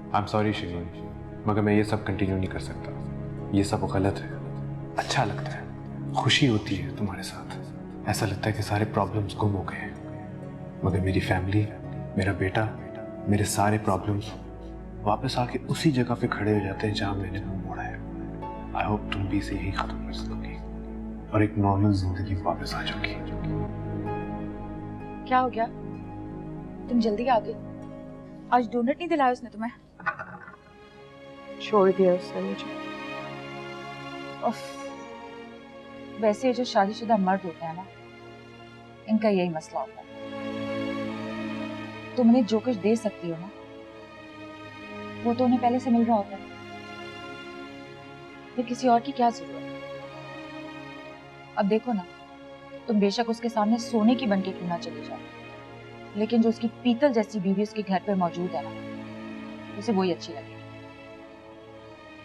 I am sorry Shirin, मगर मैं ये सब कंटिन्यू नहीं कर सकता। ये सब गलत है। अच्छा लगता है, खुशी होती है तुम्हारे साथ, ऐसा लगता है कि सारे प्रॉब्लम्स गुम हो गए हैं। मगर मेरी फैमिली, मेरा बेटा, मेरे सारे प्रॉब्लम्स वापस आके उसी जगह पे खड़े हो जाते हैं जहां मैंने मुंह मोड़ा है। आई होप तुम भी इसे यही खत्म कर सकोगी और एक नॉर्मल जिंदगी वापस आ जाओगी। क्या हो गया? तुम जल्दी आ गई। आज डोनट नहीं दिलाया उसने तुम्हें? छोड़ दिया उसने मुझे। उफ, वैसे जो शादीशुदा मर्द होते हैं ना, इनका यही मसला होता है। तुम उन्हें जो कुछ दे सकती हो ना, वो तो उन्हें पहले से मिल रहा होता है। फिर किसी और की क्या जरूरत है? अब देखो ना, तुम बेशक उसके सामने सोने की बनके क्यों ना चली जाओ, लेकिन जो उसकी पीतल जैसी बीवी उसके घर पे मौजूद है ना, उसे वही अच्छी लगेगी।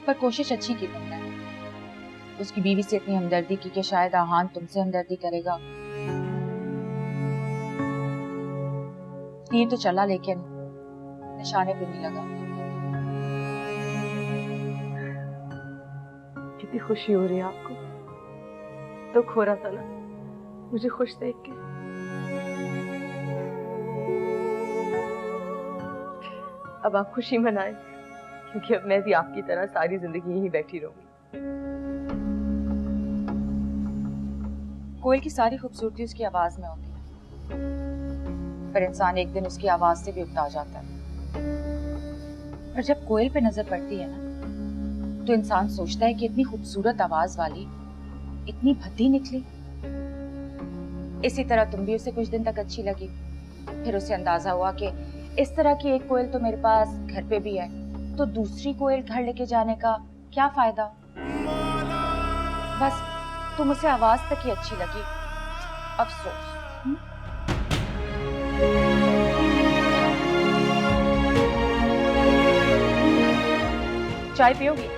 पर कोशिश अच्छी की तुमने, उसकी बीवी से इतनी हमदर्दी की कि शायद आहान तुमसे हमदर्दी करेगा। तीर तो चला लेकिन निशाने पे नहीं लगा। कितनी खुशी हो रही है आपको? दुख हो रहा था ना मुझे खुश देख के। अब आप खुशी मनाएं, क्योंकि अब मैं भी आपकी तरह सारी जिंदगी यहीं बैठी रहूंगी। कोयल की सारी खूबसूरती उसकी आवाज में होती है, पर इंसान एक दिन उसकी आवाज से भी उकता जाता है। पर जब कोयल पे नजर पड़ती है ना, तो इंसान सोचता है कि इतनी खूबसूरत आवाज वाली इतनी भद्दी निकली। इसी तरह तुम भी उसे कुछ दिन तक अच्छी लगी, फिर उसे अंदाजा हुआ कि इस तरह की एक कोयल तो मेरे पास घर पे भी है, तो दूसरी कोयल घर लेके जाने का क्या फायदा। बस तुम उसे आवाज तक ही अच्छी लगी। अफसोस। चाय पियोगी?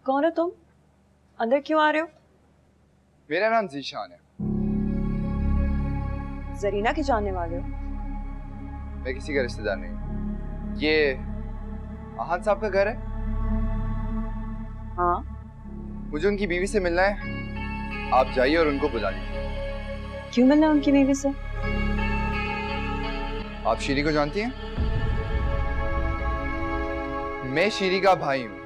कौन हो तुम? अंदर क्यों आ रहे हो? मेरा नाम जीशान है। जरीना के जानने वाले हो? मैं किसी का रिश्तेदार नहीं। ये आहान साहब का घर है? हाँ। मुझे उनकी बीवी से मिलना है, आप जाइए और उनको बुला लीजिए। क्यों मिलना है उनकी बीवी से? आप शीरी को जानती हैं? मैं शीरी का भाई हूँ,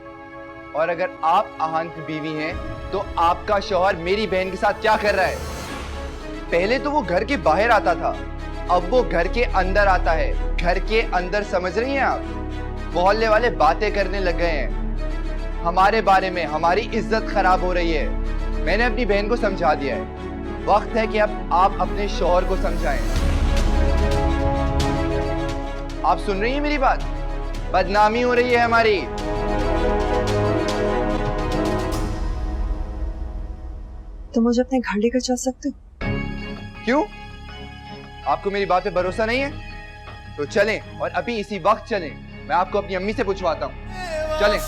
और अगर आप आहान की बीवी हैं तो आपका शौहर मेरी बहन के साथ क्या कर रहा है? पहले तो वो घर के बाहर आता था, अब वो घर के अंदर आता है। घर के अंदर, समझ रही हैं आप? मोहल्ले वाले बातें करने लग गए हैं हमारे बारे में, हमारी इज्जत खराब हो रही है। मैंने अपनी बहन को समझा दिया है, वक्त है कि अब आप अपने शौहर को समझाएं। आप सुन रही हैं मेरी बात? बदनामी हो रही है हमारी। तो मुझे अपने घर लेकर चल सकते हो? क्यों? आपको मेरी बात पे भरोसा नहीं है? तो चलें, और अभी इसी वक्त चलें। मैं आपको अपनी अम्मी से पूछवाता हूँ। चलें।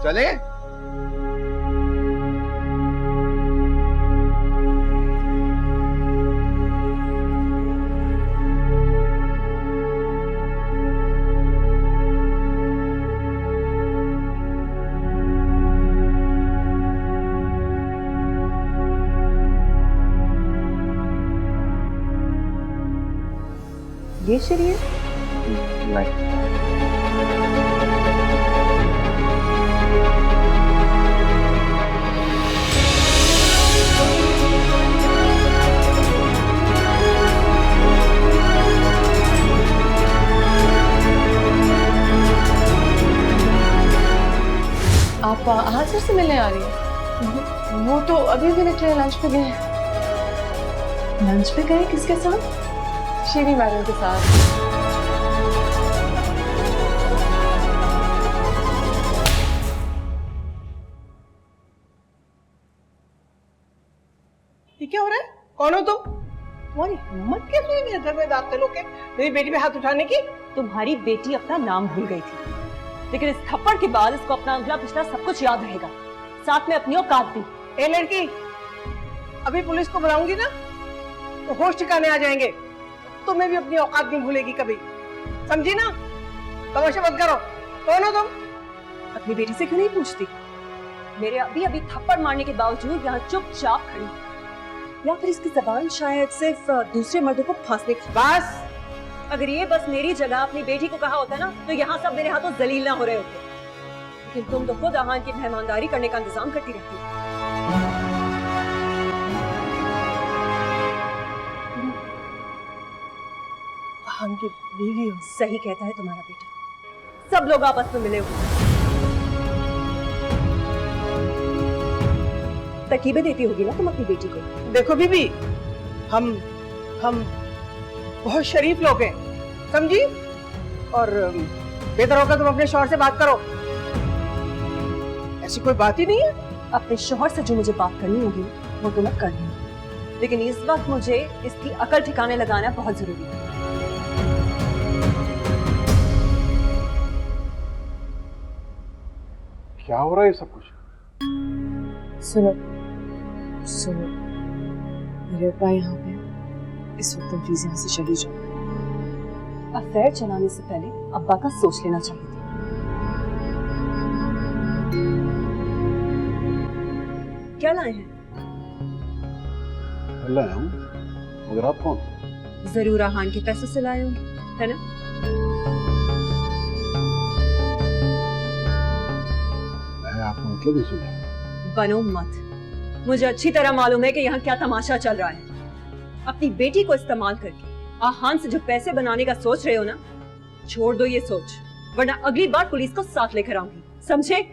चलें? ये शरीर नहीं। आप आहान से मिलने आ रही हैं? वो तो अभी भी निकले, लंच पे गए हैं। लंच पे गए किसके साथ? शीरी मैडम के साथ। ये क्या हो रहा है? कौन हो तुम? तुम्हारी हिम्मत कैसे हुई मेरे घर में दाखिल होके मेरी बेटी पे हाथ उठाने की? तुम्हारी बेटी अपना नाम भूल गई थी, लेकिन इस थप्पड़ के बाद इसको अपना अगला पिछला सब कुछ याद रहेगा, साथ में अपनी औकात भी। ए लड़की, अभी पुलिस को बुलाऊंगी ना तो होश ठिकाने आ जाएंगे। तुम्हें भी अपनी औकात नहीं भूलेगी कभी, समझी ना? तमाशा मत करो। कौन हो तुम? अपनी बेटी से क्यों नहीं पूछती? मेरे अभी अभी थप्पड़ मारने के बावजूद यहाँ चुपचाप खड़ी, या फिर इसकी जबान शायद सिर्फ दूसरे मर्दों को फांसने की। बस अगर ये बस मेरी जगह अपनी बेटी को कहा होता ना तो यहाँ सब मेरे हाथों जलील ना हो रहे होते, लेकिन तुम तो खुद आहान की मेहमानदारी करने का इंतजाम करती रहती हो। आहान की बीवी हो। सही कहता है तुम्हारा बेटा, सब लोग आपस में मिले हुए। तरकीबें देती होगी ना तुम अपनी बेटी को। देखो बीबी, हम बहुत शरीफ लोग हैं, समझी? और बेहतर होगा तुम अपने शौहर से बात करो। ऐसी कोई बात ही नहीं है। अपने शौहर से जो मुझे बात करनी होगी वो तो मैं कर लूंगी, लेकिन इस वक्त मुझे इसकी अकल ठिकाने लगाना बहुत जरूरी है। क्या हो रहा है ये सब कुछ? सुनो सुनो, मेरे पापा यहाँ पे, इस वक्त तुम प्लीज यहाँ से चली जाओ। अफेयर चलाने से पहले अब्बा का सोच लेना चाहिए था। क्या लाए हैं? लाया हूँ, मगर आप कौन? जरूर आहान के पैसों से लाए होंगे, है ना? मैं आपको मतलब नहीं सुना। बनो मत, मुझे अच्छी तरह मालूम है कि यहाँ क्या तमाशा चल रहा है। अपनी बेटी को इस्तेमाल करके आहान से जो पैसे बनाने का सोच रहे हो ना, छोड़ दो ये सोच, वरना अगली बार पुलिस को साथ लेकर आऊंगी, समझे?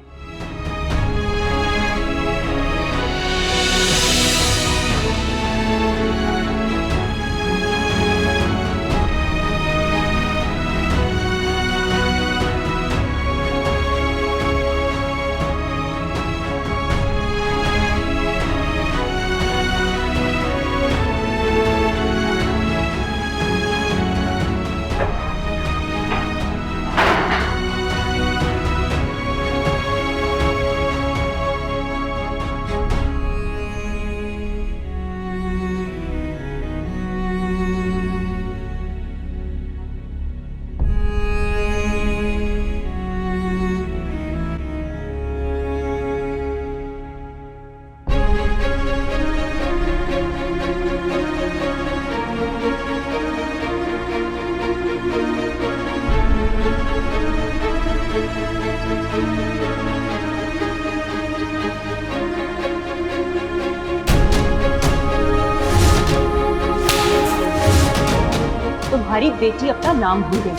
तुम्हारी बेटी अपना नाम भूल गई,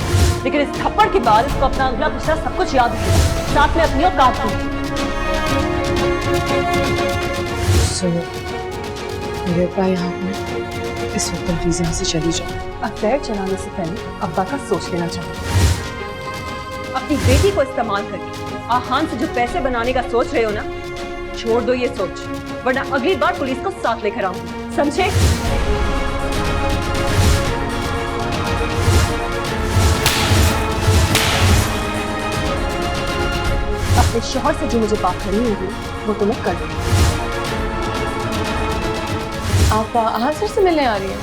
लेकिन इस थप्पड़ के बाद इसको अपना अगला पिछला सब कुछ याद रहेगा, साथ में अपनी औकात भी। सुनो, मेरे पापा यहाँ पे, इस वक्त तुम प्लीज यहाँ से चली जाओ। अफेयर चलाने से पहले अब्बा का सोच लेना चाहिए। अपनी बेटी को इस्तेमाल करके आहान से जो पैसे बनाने का सोच रहे हो ना, छोड़ दो ये सोच, वरना अगली बार पुलिस को साथ लेकर आऊंगी, समझे? अपने शौहर से जो मुझे बात करनी होगी वो तो मैं कर लूंगी। आप आहान सर से मिलने आ रही हैं?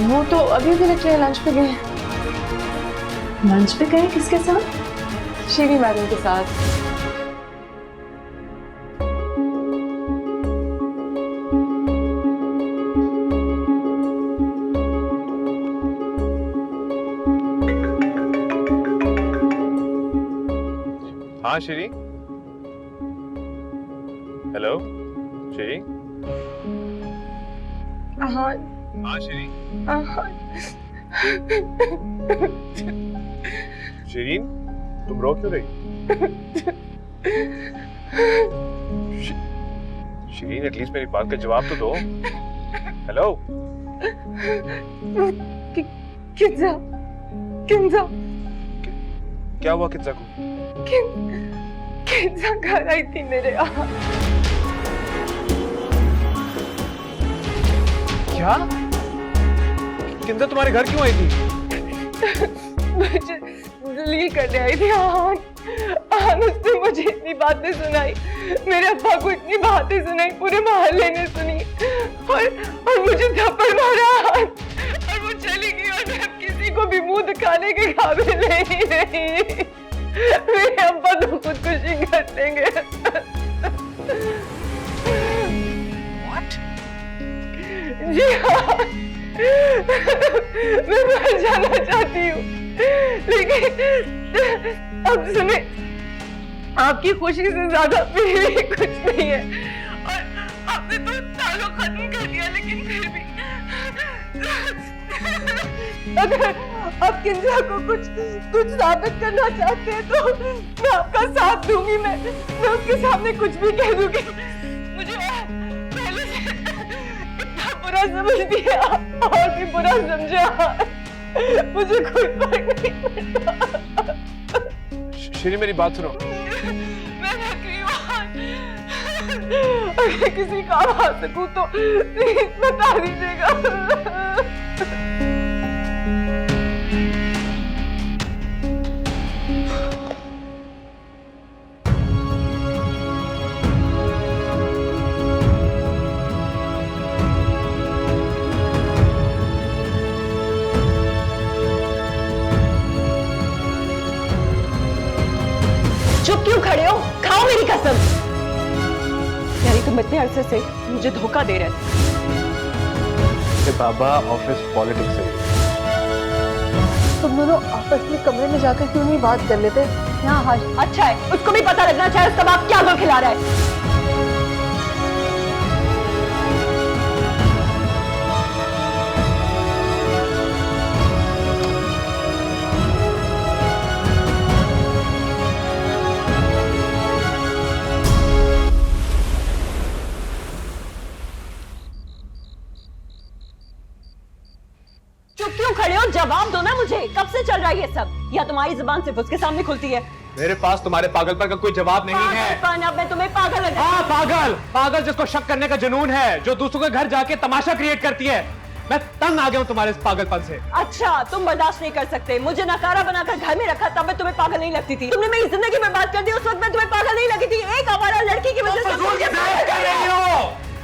वो तो अभी भी लगता है लंच पे गए। लंच पे गए किसके साथ? शीरी मैडम के साथ। हाँ श्री, हेलो श्री। आहान, हाँ श्री। आहान। शिरीन, तुम रो क्यों रही? शिरीन, एटलीस्ट मेरी बात का जवाब तो दो। हेलो। किंजा किंजा क्या हुआ किंजा को? किंजा घर आई थी मेरे यहाँ। क्या? किंजा तुम्हारे घर क्यों आई थी? मुझे दलील करने आई थी। आन उसने मुझे इतनी बातें सुनाई, मेरे अब्बा को इतनी बातें सुनाई, पूरे मोहल्ले ने सुनी और मुझे थप्पड़ मारा और वो चली गई और मैं अब किसी को भी मुंह दिखाने के काबिल नहीं रही। मेरे अब्बा तो खुदकुशी कर लेंगे। What? जी हाँ, मैं मर जाना चाहती हूँ, लेकिन अब सुने, आपकी खुशी से ज्यादा मेरे लिए कुछ नहीं है और आपने तो ताल्लुक खत्म कर दिया, लेकिन फिर भी अगर आप किंजा को कुछ साबित करना चाहते हैं तो मैं आपका साथ दूंगी। मैं उसके सामने कुछ भी कह दूंगी। मुझे पहले से इतना बुरा समझ दिया और भी बुरा समझा, मुझे कोई फर्क नहीं पड़ता। श्री मेरी बात सुनो। मैं थक रही हूँ, अगर किसी काम आ सकूं तो प्लीज बता दीजिएगा। चुप क्यों खड़े हो? खाओ मेरी कसम। यानी तुम इतने अरसे से मुझे धोखा दे रहे थे। बाबा ऑफिस पॉलिटिक्स है। तुम दोनों आपस में कमरे में जाकर क्यों नहीं बात कर लेते? यहाँ हर्ष अच्छा है, उसको भी पता लगना चाहिए उसका बाप क्या गोल खिला रहा है। जवाब दो ना मुझे, कब से चल रहा है ये सब? या तुम्हारी जुबान सिर्फ उसके सामने खुलती है? मेरे पास तुम्हारे पागलपन का कोई जवाब नहीं है। अब मैं तुम्हें पागल लगा। हाँ पागल, पागल जिसको शक करने का जुनून है, जो दूसरों के घर जाके तमाशा क्रिएट करती है। मैं तंग आ गया हूँ तुम्हारे इस पागलपन से। अच्छा, तुम बर्दाश्त नहीं कर सकते। मुझे नकारा बनाकर घर में रखा तब मैं तुम्हें पागल नहीं लगती थी। तुमने मेरी जिंदगी बर्बाद कर दी, उस वक्त मैं तुम्हें पागल नहीं लगी थी। एक आवारा लड़की की वजह से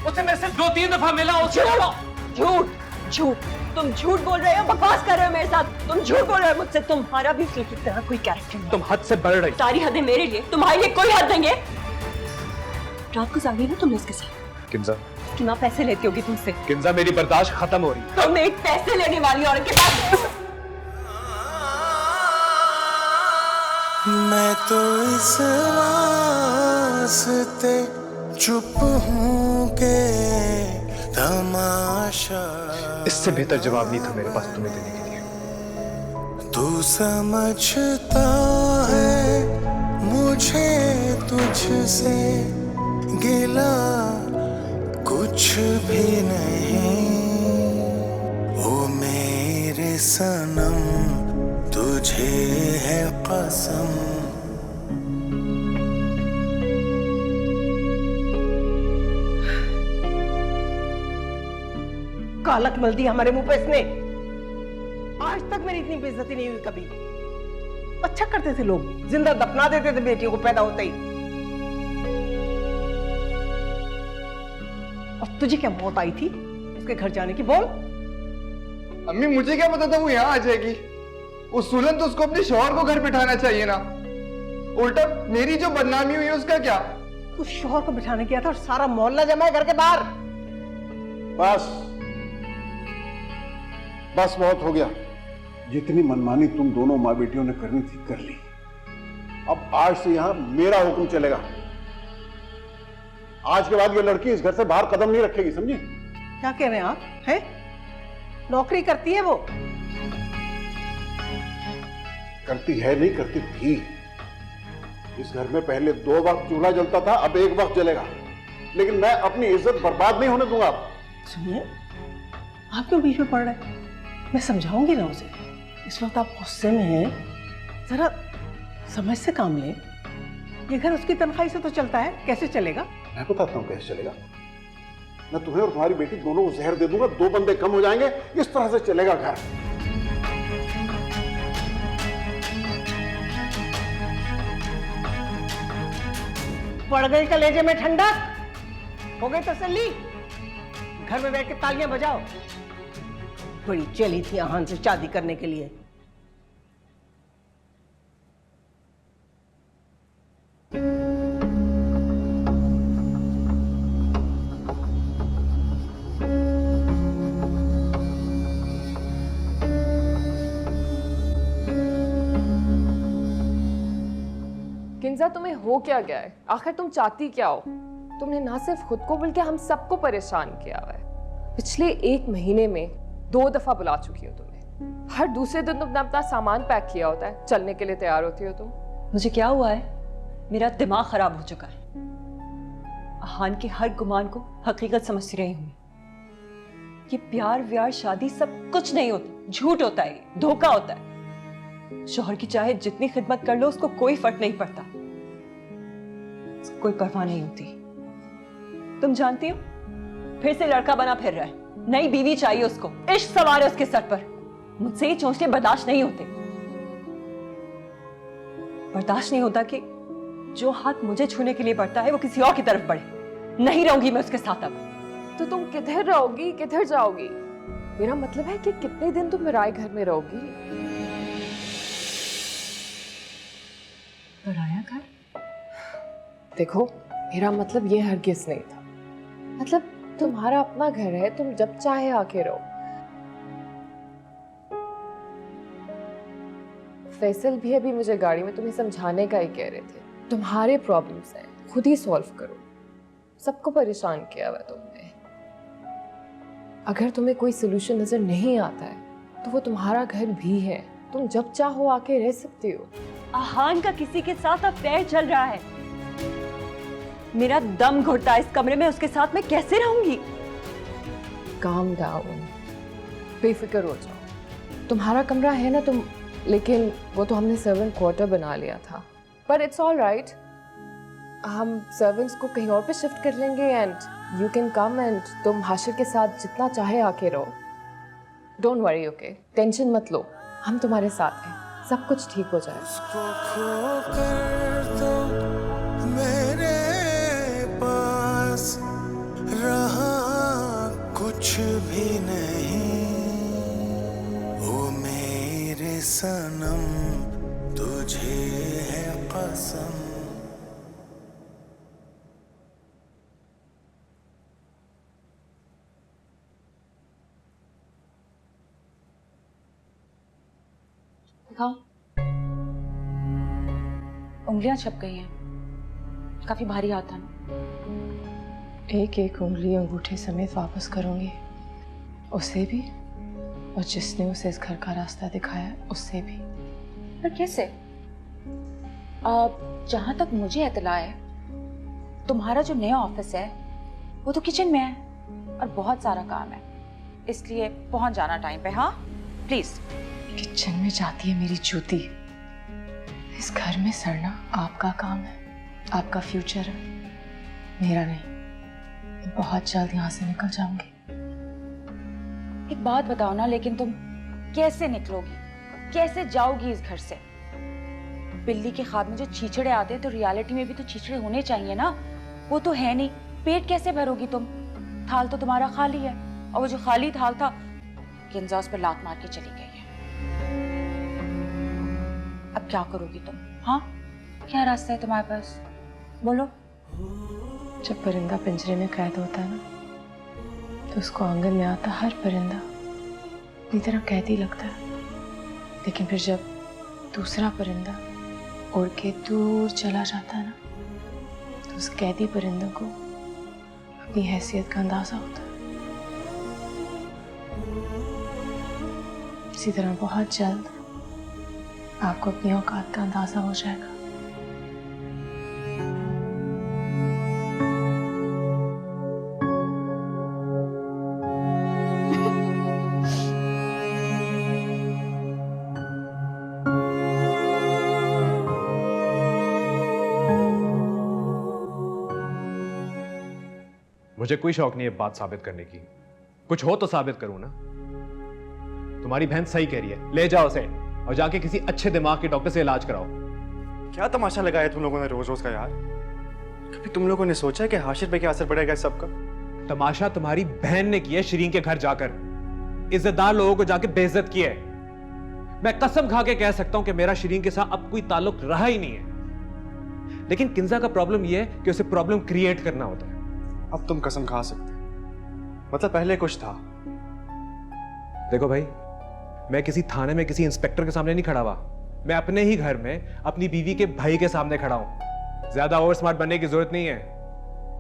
उससे मैं सिर्फ 2-3 दफा मिला। झूठ झूठ, तुम झूठ बोल रहे हो, बकवास कर रहे हो मेरे साथ। तुम झूठ बोल रहे हो मुझसे। तुम्हारा भी उसकी तरह कोई कैरेक्टर नहीं। तुम हद से बढ़ रही। सारी हदें मेरे लिए, तुम्हारे लिए कोई हद नहीं है। रात को जागी ना तुमने उसके साथ। किंजा, कितना पैसे लेती होगी तुमसे? किंजा मेरी बर्दाश्त खत्म हो रही है। तुम एक पैसे लेने वाली औरत के पास। मैं तो इस वास्ते चुप हूँ के तमाशा। इससे बेहतर जवाब नहीं था मेरे पास तुम्हें देने के लिए। तू समझता है मुझे तुझसे गिला कुछ भी नहीं। ओ मेरे सनम तुझे है कसम। कालक मल दी हमारे मुंह पे इसने। आज तक मेरी इतनी बेइज्जती नहीं हुई कभी। अच्छा करते थे लोग, जिंदा दफना देते थे बेटियों को पैदा होते ही। और तुझे क्या मौत आई थी उसके घर जाने की? बोल। अम्मी मुझे क्या पता था वो यहाँ आ जाएगी। उस सुलन तो उसको अपने शौहर को घर बिठाना चाहिए ना। उल्टा मेरी जो बदनामी हुई उसका क्या? उस शौहर को बिठाने गया था और सारा मोहल्ला जमा है घर के बाहर। बस बस बहुत हो गया। जितनी मनमानी तुम दोनों माँ बेटियों ने करनी थी कर ली। अब आज से यहां मेरा हुक्म चलेगा। आज के बाद ये लड़की इस घर से बाहर कदम नहीं रखेगी, समझी? क्या कह रहे हैं आप? हैं? नौकरी करती है वो? करती है नहीं, करती थी। इस घर में पहले 2 वक्त चूल्हा जलता था, अब 1 वक्त जलेगा। लेकिन मैं अपनी इज्जत बर्बाद नहीं होने दूंगा। सुनिए, आप क्यों बीच में पड़ रहे हैं? मैं समझाऊंगी ना उसे। इस वक्त आप गुस्से में हैं, जरा समझ से काम लें। ये घर उसकी तनख्वाही से तो चलता है, कैसे चलेगा? मैं बताता हूँ कैसे चलेगा। मैं तुम्हें और तुम्हारी बेटी दोनों को जहर दे दूंगा, 2 बंदे कम हो जाएंगे, इस तरह से चलेगा घर। पड़ गई कलेजे में ठंडक, हो गई तसल्ली? घर में बैठ के तालियां बजाओ। बड़ी चली थी आहान से शादी करने के लिए। किंजा, तुम्हें हो क्या गया है? आखिर तुम चाहती क्या हो? तुमने ना सिर्फ खुद को बल्कि हम सबको परेशान किया हुआ है। पिछले 1 महीने में 2 दफा बुला चुकी हो तुम्हें। हर दूसरे दिन तुमने अपना सामान पैक किया होता है, चलने के लिए तैयार होती हो तुम। मुझे क्या हुआ है? मेरा दिमाग खराब हो चुका है। आहान के हर गुमान को हकीकत समझती रही हूँ। ये प्यार व्यार शादी सब कुछ नहीं होता, झूठ होता है, धोखा होता है। शोहर की चाहे जितनी खिदमत कर लो उसको कोई फर्क नहीं पड़ता, उसको कोई परवाह नहीं होती। तुम जानती हो, फिर से लड़का बना फिर रहा है, नई बीवी चाहिए उसको, इश्क सवार है उसके सर पर। मुझसे ये चोंचले बर्दाश्त नहीं होते। बर्दाश्त नहीं होता कि जो हाथ मुझे छूने के लिए बढ़ता है वो किसी और की तरफ बढ़े। नहीं रहूंगी मैं उसके साथ अब। तो तुम किधर रहोगी, किधर जाओगी? मेरा मतलब है कि कितने दिन तुम मेरे घर में रहोगी? पराया घर? देखो, मेरा मतलब ये हरगिज नहीं था। मतलब तुम्हारा अपना घर है, तुम जब चाहे आके रहो। फैसल भी अभी मुझे गाड़ी में तुम्हें समझाने का ही कह रहे थे, तुम्हारे प्रॉब्लम्स हैं, खुद ही सॉल्व करो। सबको परेशान किया हुआ तुमने। अगर तुम्हें कोई सोल्यूशन नजर नहीं आता है तो वो तुम्हारा घर भी है, तुम जब चाहो आके रह सकती हो। आहान का किसी के साथ अफेयर चल रहा है। मेरा दम घुटता है इस कमरे में, उसके साथ मैं कैसे रहूंगी? काम डाउन, बेफिक्र हो जाओ। तुम्हारा कमरा है ना तुम, लेकिन वो तो हमने सर्वेंट क्वार्टर बना लिया था। पर इट्स ऑल राइट, हम सर्वेंट्स को कहीं और पे शिफ्ट कर लेंगे and you can come and तुम हाशिर के साथ जितना चाहे आके रहो। Don't worry, okay? टेंशन मत लो, हम तुम्हारे साथ हैं, सब कुछ ठीक हो जाए। उसको खोकर तो मेरे पास रहा कुछ भी नहीं। ओ मेरे सनम, तुझे है कसम। दिखाओ, उंगलियां छप गई हैं, काफी भारी हाथ था ना। एक एक उंगली अंगूठे समेत वापस करूंगी, उसे भी और जिसने उसे इस घर का रास्ता दिखाया उससे भी। पर कैसे? जहां तक मुझे इत्तला है, तुम्हारा जो नया ऑफिस है वो तो किचन में है और बहुत सारा काम है, इसलिए पहुंच जाना टाइम पे। हाँ प्लीज। किचन में जाती है मेरी जूती। इस घर में सड़ना आपका काम है, आपका फ्यूचर है, मेरा नहीं। बहुत जल्द यहाँ से निकल जाऊंगी। एक बात बताओ ना, लेकिन तुम कैसे निकलोगी, कैसे जाओगी इस घर से? बिल्ली के खाब में जो छीछड़े आते हैं तो रियलिटी में भी तो छीछड़े होने चाहिए ना, वो तो है नहीं। पेट कैसे भरोगी तुम? थाल तो तुम्हारा खाली है, और वो जो खाली थाल था किंजा उस पर लात मार के चली गई है। अब क्या करोगी तुम? हाँ, क्या रास्ता है तुम्हारे पास, बोलो। जब परिंदा पिंजरे में कैद होता है ना, तो उसको आंगन में आता हर परिंदा अपनी तरह कैदी लगता है। लेकिन फिर जब दूसरा परिंदा उड़ के दूर चला जाता है ना, तो उस कैदी परिंदों को अपनी हैसियत का अंदाजा होता है। इसी तरह बहुत जल्द आपको अपनी औकात का अंदाजा हो जाएगा। मुझे कोई शौक नहीं है बात साबित करने की। कुछ हो तो साबित करूं ना। तुम्हारी बहन सही कह रही है, ले जाओ उसे और जाके किसी अच्छे दिमाग के डॉक्टर से इलाज कराओ। क्या तमाशा लगाया तुम लोगों ने रोज रोज का यार? कभी तुम लोगों ने सोचा है कि हाशिर पे क्या असर पड़ेगा इस सबका? तमाशा तुम्हारी बहन ने किया शिरीन के घर जाकर, इज्जतदार लोगों को जाके बेइज्जत किया है। मैं कसम खा के कह सकता हूं कि मेरा शिरीन के साथ अब कोई ताल्लुक रहा ही नहीं है। लेकिन किंजा का प्रॉब्लम यह है कि उसे प्रॉब्लम क्रिएट करना होता है। अब तुम कसम खा सकते, मतलब पहले कुछ था। देखो भाई, मैं किसी थाने में किसी इंस्पेक्टर के सामने नहीं खड़ा हुआ। मैं अपने ही घर में अपनी बीवी के भाई के सामने खड़ा हूं। ज्यादा ओवर स्मार्ट बनने की जरूरत नहीं है।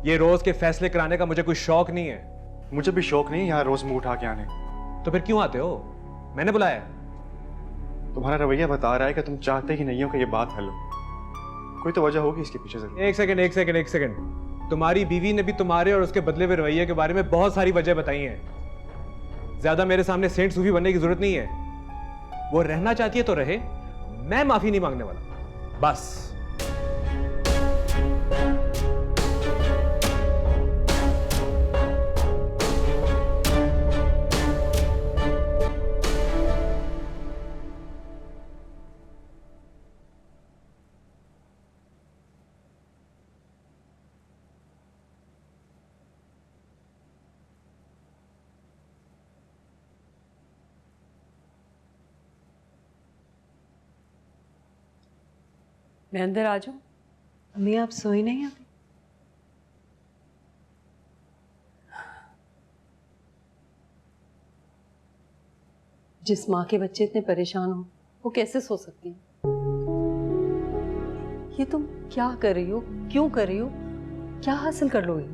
ये रोज के फैसले कराने का मुझे कोई शौक नहीं है। मुझे भी शौक नहीं है यहाँ रोज मुंह उठा के आने। तो फिर क्यों आते हो? मैंने बुलाया। तुम्हारा रवैया बता रहा है कि तुम चाहते ही नहीं हो कि ये बात हल हो। कोई तो वजह होगी इसके पीछे जरूर। एक सेकंड। तुम्हारी बीवी ने भी तुम्हारे और उसके बदले हुए रवैये के बारे में बहुत सारी वजह बताई हैं। ज्यादा मेरे सामने सेंट सूफी बनने की जरूरत नहीं है। वो रहना चाहती है तो रहे, मैं माफी नहीं मांगने वाला, बस। मैं अंदर आ जाऊं? अम्मी आप सोई नहीं अभी? जिस माँ के बच्चे इतने परेशान हो वो कैसे सो सकती है? ये तुम क्या कर रही हो, क्यों कर रही हो, क्या हासिल कर लोगी?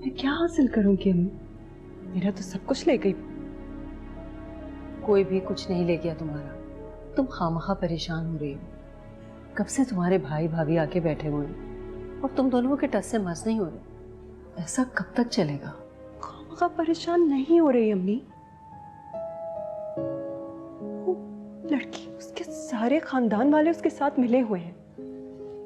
मैं क्या हासिल करूंगी अम्मी? मेरा तो सब कुछ ले गई। कोई भी कुछ नहीं ले गया तुम्हारा। तुम खामखा परेशान हो रही हो। कब से तुम्हारे भाई भाभी आके बैठे हुए हैं और तुम दोनों के टस से मस नहीं हो रहे। ऐसा कब तक चलेगा? खामखा परेशान नहीं हो रही अम्मी। वो लड़की, उसके सारे खानदान वाले उसके साथ मिले हुए हैं।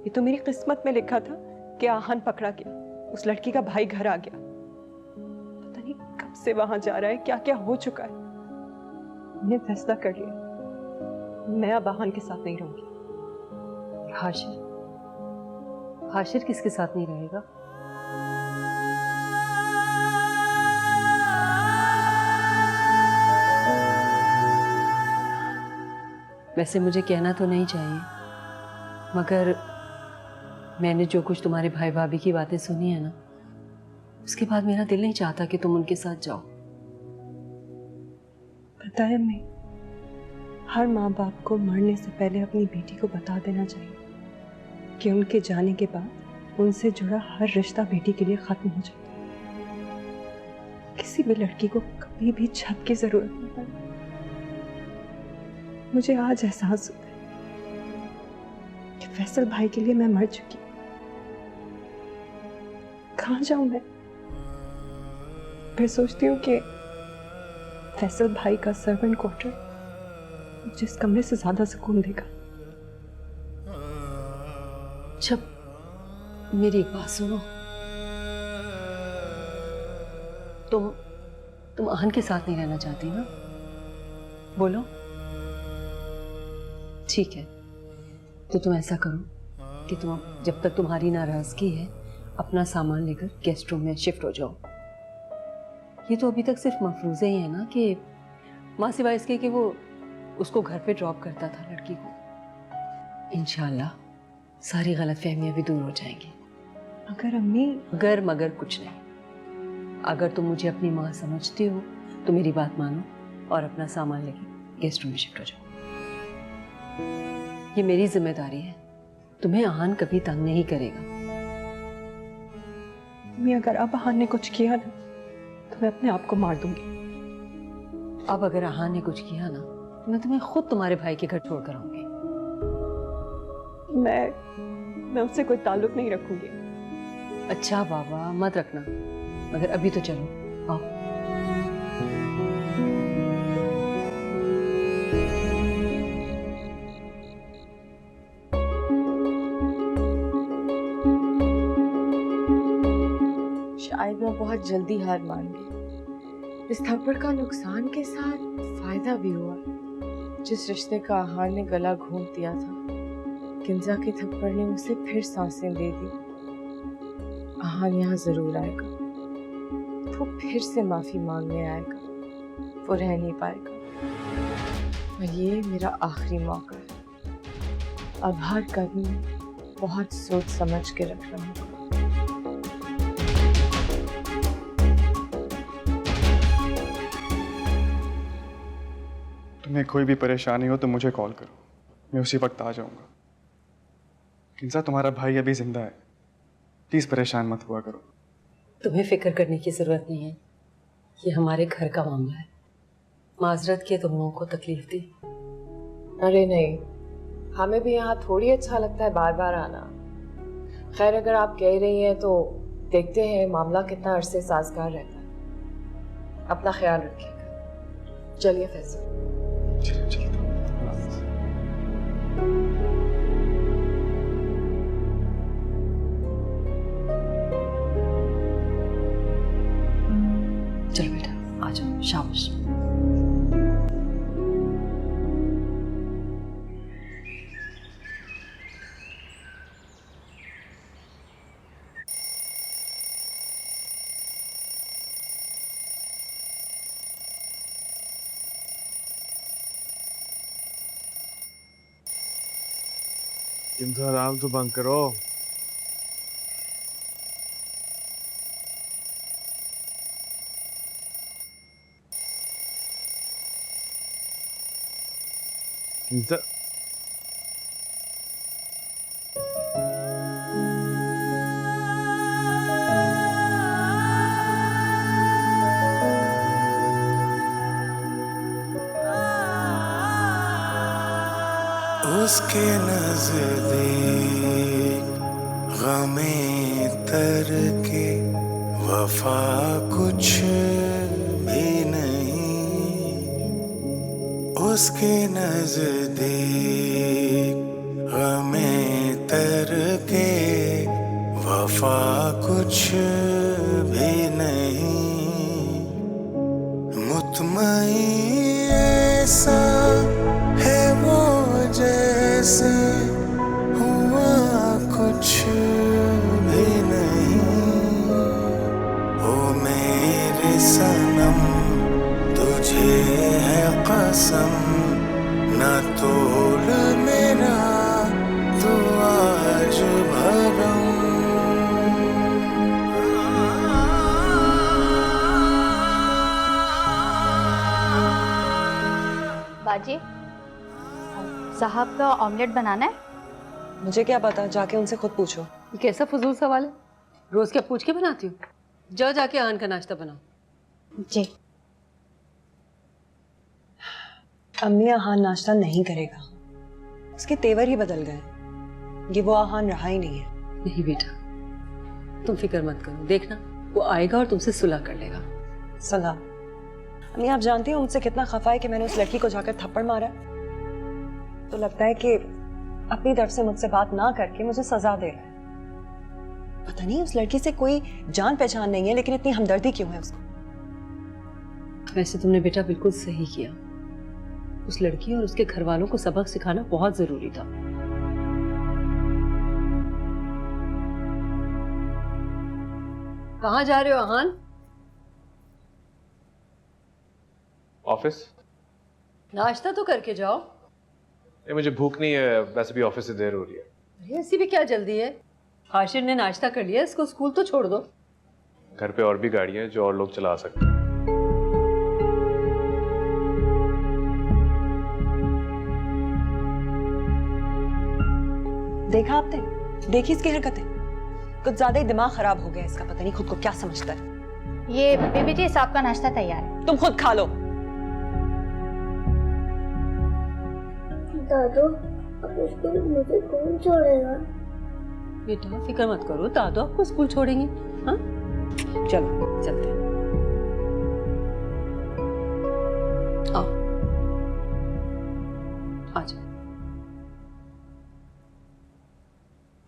ये तो मेरी किस्मत में लिखा था कि आहान पकड़ा गया, उस लड़की का भाई घर आ गया। पता नहीं कब से वहां जा रहा है, क्या क्या हो चुका है। मैंने फैसला कर लिया, मैं अब आहान के साथ नहीं रहूंगी। हाशिर किसके साथ नहीं रहेगा? वैसे मुझे कहना तो नहीं चाहिए, मगर मैंने जो कुछ तुम्हारे भाई भाभी की बातें सुनी है ना, उसके बाद मेरा दिल नहीं चाहता कि तुम उनके साथ जाओ। पता है मैं, हर माँ बाप को मरने से पहले अपनी बेटी को बता देना चाहिए कि उनके जाने के बाद उनसे जुड़ा हर रिश्ता बेटी के लिए खत्म हो जाता है। किसी भी लड़की को कभी भी छत की जरूरत नहीं पड़ती। मुझे आज एहसास होता है कि फैसल भाई के लिए मैं मर चुकी। कहाँ जाऊं मैं? फिर सोचती हूँ कि फैसल भाई का सर्वेंट क्वार्टर जिस कमरे से ज्यादा सुकून देगा। जब मेरी एक बात सुनो, तुम आहन के साथ नहीं रहना चाहती ना? बोलो। ठीक है, तो तुम ऐसा करो कि तुम जब तक तुम्हारी नाराजगी है अपना सामान लेकर गेस्ट रूम में शिफ्ट हो जाओ। ये तो अभी तक सिर्फ मफरूज़े ही है ना कि माँ सिवाय इसके कि वो उसको घर पे ड्रॉप करता था लड़की को। इंशाल्लाह सारी गलतफहमियां भी दूर हो जाएंगी। अगर अम्मी, अगर मगर कुछ नहीं। अगर तुम मुझे अपनी माँ समझती हो तो मेरी बात मानो और अपना सामान लेके गेस्ट रूम में शिफ्ट हो जाओ। ये मेरी जिम्मेदारी है, तुम्हें आहान कभी तंग नहीं करेगा। मैं अगर अब आहान ने कुछ किया ना तो मैं अपने आप को मार दूंगी। अब अगर आहान ने कुछ किया ना तो मैं तुम्हें खुद तुम्हारे भाई के घर छोड़कर आऊंगी। मैं उससे कोई ताल्लुक नहीं रखूंगी। अच्छा बाबा, मत रखना, मगर अभी तो चलो, आओ। आयबा बहुत जल्दी हार मान गई। इस थप्पड़ का नुकसान के साथ फायदा भी हुआ। जिस रिश्ते का आहान ने गला घोंट दिया था, किंजा के थप्पड़ ने उसे फिर सांसें दे दी। आहान यहाँ जरूर आएगा, वो फिर से माफी मांगने आएगा, वो रह नहीं पाएगा। और ये मेरा आखिरी मौका है। अब हर कदम बहुत सोच समझ के रखना होगा। तुम्हें कोई भी परेशानी हो तो मुझे कॉल करो, मैं उसी वक्त आ जाऊंगा। किंजा, तुम्हारा भाई अभी जिंदा है, प्लीज परेशान मत हुआ करो। तुम्हें फिक्र करने की जरूरत नहीं है, ये हमारे घर का मामला है। माजरत किए तुम लोगों को तकलीफ दी। अरे नहीं, हमें भी यहाँ थोड़ी अच्छा लगता है बार बार आना। खैर, अगर आप कह रही हैं तो देखते हैं मामला कितना अरसे साजगार रहता है। अपना ख्याल रखिएगा। चलिए फैसल। चलो बेटा, आ जाओ, शाबाश। किंजा, आराम तो बंद करो। किंजा, उसके नजदीक गमे तर के वफा कुछ भी नहीं। उसके नजदीक गमे तर के वफा कुछ भी नहीं। मुतमईन ऐसा है वो जैसे हुआ कुछ भी नहीं। ओ मेरे सनम, तुझे है कसम, न तोड़ मेरा तू आज भरम। बाजी, साहब का ऑमलेट बनाना है? मुझे क्या पता, जाके उनसे खुद पूछो। ये कैसा फजूल सवाल है? रोज क्या पूछ के बनाती हूँ? जाओ जाके आहान का नाश्ता बनाओ। जी। अम्मी, आहान नाश्ता नहीं करेगा, उसके तेवर ही बदल गए। ये वो आहान रहा ही नहीं है। नहीं बेटा, तुम फिक्र मत करो, देखना वो आएगा और तुमसे सुलह कर लेगा। सलाह। अम्मी, आप जानती हो मुझसे कितना खफा है कि मैंने उस लड़की को जाकर थप्पड़ मारा। तो लगता है कि अपनी तरफ से मुझसे बात ना करके मुझे सजा दे रहा है। पता नहीं उस लड़की से कोई जान पहचान नहीं है, लेकिन इतनी हमदर्दी क्यों है उसको। वैसे तुमने बेटा बिल्कुल सही किया, उस लड़की और उसके घर वालों को सबक सिखाना बहुत जरूरी था। कहाँ जा रहे हो आहान? ऑफिस? नाश्ता तो करके जाओ। मुझे भूख नहीं है, वैसे भी ऑफिस से देर हो रही है। अरे ऐसी भी क्या जल्दी है? हाशिर ने नाश्ता कर लिया, इसको स्कूल तो छोड़ दो। घर पे और भी गाड़ियां हैं जो और लोग चला सकते हैं। देखा आपने? देखी इसकी हरकतें? कुछ ज्यादा ही दिमाग खराब हो गया इसका, पता नहीं खुद को क्या समझता है। ये बीबी जी, साहब का नाश्ता तैयार है। तुम खुद खा लो। दादू, अब स्कूल मुझे कौन छोड़ेगा? बेटा फिक्र मत करो, दादू आपको स्कूल छोड़ेंगे। हाँ चलो चलते हैं। आओ आ जाओ।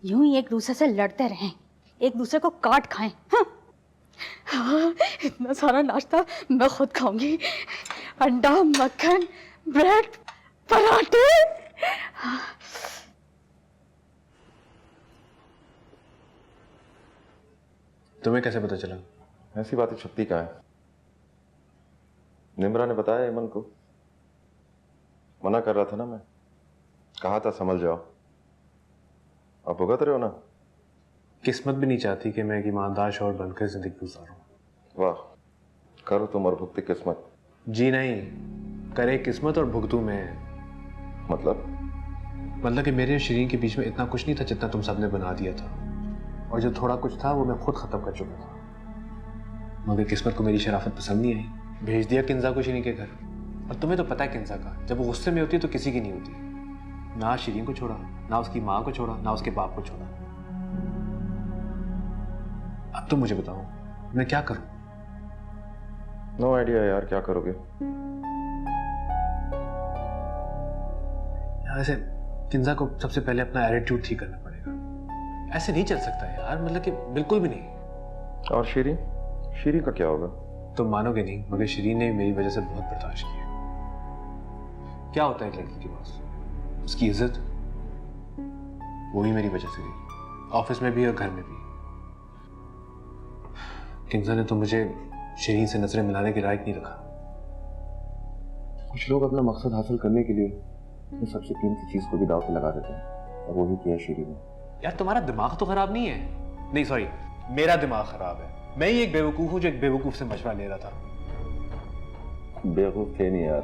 यूं ही एक दूसरे से लड़ते रहें, एक दूसरे को काट खाएं। हाँ? हाँ, इतना सारा नाश्ता मैं खुद खाऊंगी। अंडा, मक्खन, ब्रेड, पराठे। तुम्हें कैसे पता चला? ऐसी बातें छुपती कहाँ है? निम्रा ने बताया हेमंत को। मना कर रहा था ना मैं, कहा था संभल जाओ। आप भुगत रहे हो ना। किस्मत भी नहीं चाहती कि मैं एक ईमानदार शौहर बनकर जिंदगी गुजारूं। वाह, करो तुम और भुगती किस्मत। जी नहीं, करे किस्मत और भुगतू मैं। मतलब कि मेरे और शरीन के बीच में इतना कुछ नहीं था जितना तुम सबने बना दिया था, और जो थोड़ा कुछ था वो मैं खुद खत्म कर चुका था। मगर किस्मत को मेरी शराफत पसंद नहीं आई, भेज दिया किंजा को शरीन के घर। और तुम्हें तो पता है किंजा का, जब वो गुस्से में होती है तो किसी की नहीं होती। ना शरीन को छोड़ा, ना उसकी माँ को छोड़ा, ना उसके बाप को छोड़ा। अब तुम मुझे बताओ मैं क्या करूं? नो आइडिया यार, क्या करोगे? ऐसे किंजा को सबसे पहले अपना एटीट्यूड ठीक करना पड़ेगा। ऐसे नहीं चल सकता यार, मतलब कि बिल्कुल भी नहीं। और शीरी? शीरी का क्या होगा? तुम मानोगे नहीं, मगर शरीन ने मेरी वजह से बहुत बर्दाश्त किया। क्या होता है एक लड़की के पास? उसकी इज्जत, वो भी मेरी वजह से गई, ऑफिस में भी और घर में भी। किंजा ने तो मुझे शरीन से नजरें मिलाने के लायक नहीं रखा। कुछ लोग अपना मकसद हासिल करने के लिए तो सबसे कीमती चीज को भी दांव पे लगा देते हैं, और वही किया शीरी ने। यार तुम्हारा दिमाग तो खराब नहीं है? नहीं सॉरी, मेरा दिमाग खराब है। मैं ही एक बेवकूफ हूँ जो एक बेवकूफ से मशवरा ले रहा था। बेवकूफ थे नहीं यार,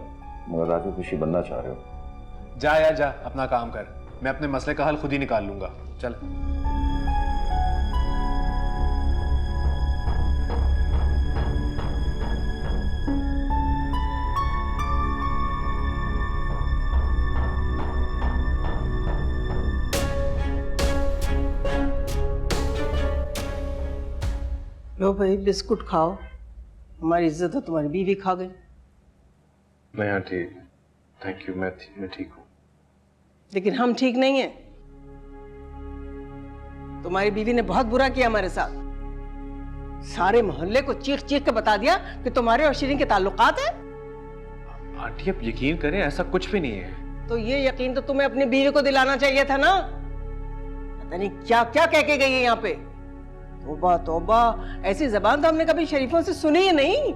मगर राजू खुशी बनना चाह रहे हो। जा यार जा, अपना काम कर। मैं अपने मसले का हल खुद ही निकाल लूंगा। चल। लो भाई बिस्कुट खाओ, हमारी इज्जत है तुम्हारी बीवी खा गई। मैं यहाँ ठीक, थैंक यू, मैं ठीक हूँ। लेकिन हम ठीक नहीं हैं। तुम्हारी बीवी ने बहुत बुरा किया हमारे साथ। सारे मोहल्ले को चीख चीख के बता दिया कि तुम्हारे और शरीन के ताल्लुकात है। आंटी अब यकीन करें, ऐसा कुछ भी नहीं है। तो ये यकीन तो तुम्हें अपनी बीवी को दिलाना चाहिए था ना। पता नहीं क्या क्या कह के गई है यहाँ पे। तौबा तौबा, ऐसी जबान तो हमने कभी शरीफों से सुनी ही नहीं।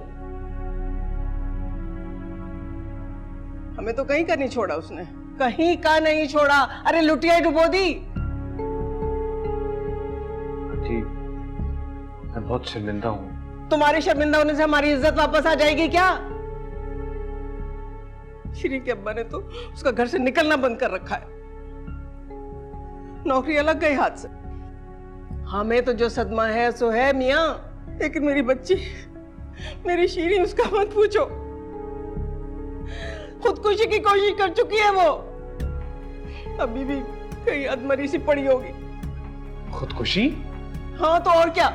हमें तो कहीं का नहीं छोड़ा उसने, कहीं का नहीं छोड़ा। अरे लुटिया ही डुबो दी। आंटी मैं बहुत शर्मिंदा हूँ। तुम्हारी शर्मिंदा होने से हमारी इज्जत वापस आ जाएगी क्या? श्री के अब्बा ने तो उसका घर से निकलना बंद कर रखा है। नौकरी अलग गई हाथ से। हमें तो जो सदमा है सो है मियां, लेकिन मेरी बच्ची, मेरी शीरी, उसका मत पूछो। खुदकुशी की कोशिश कर चुकी है वो। अभी भी कहीं अधमरी सी पड़ी होगी। खुदकुशी? हाँ तो और क्या,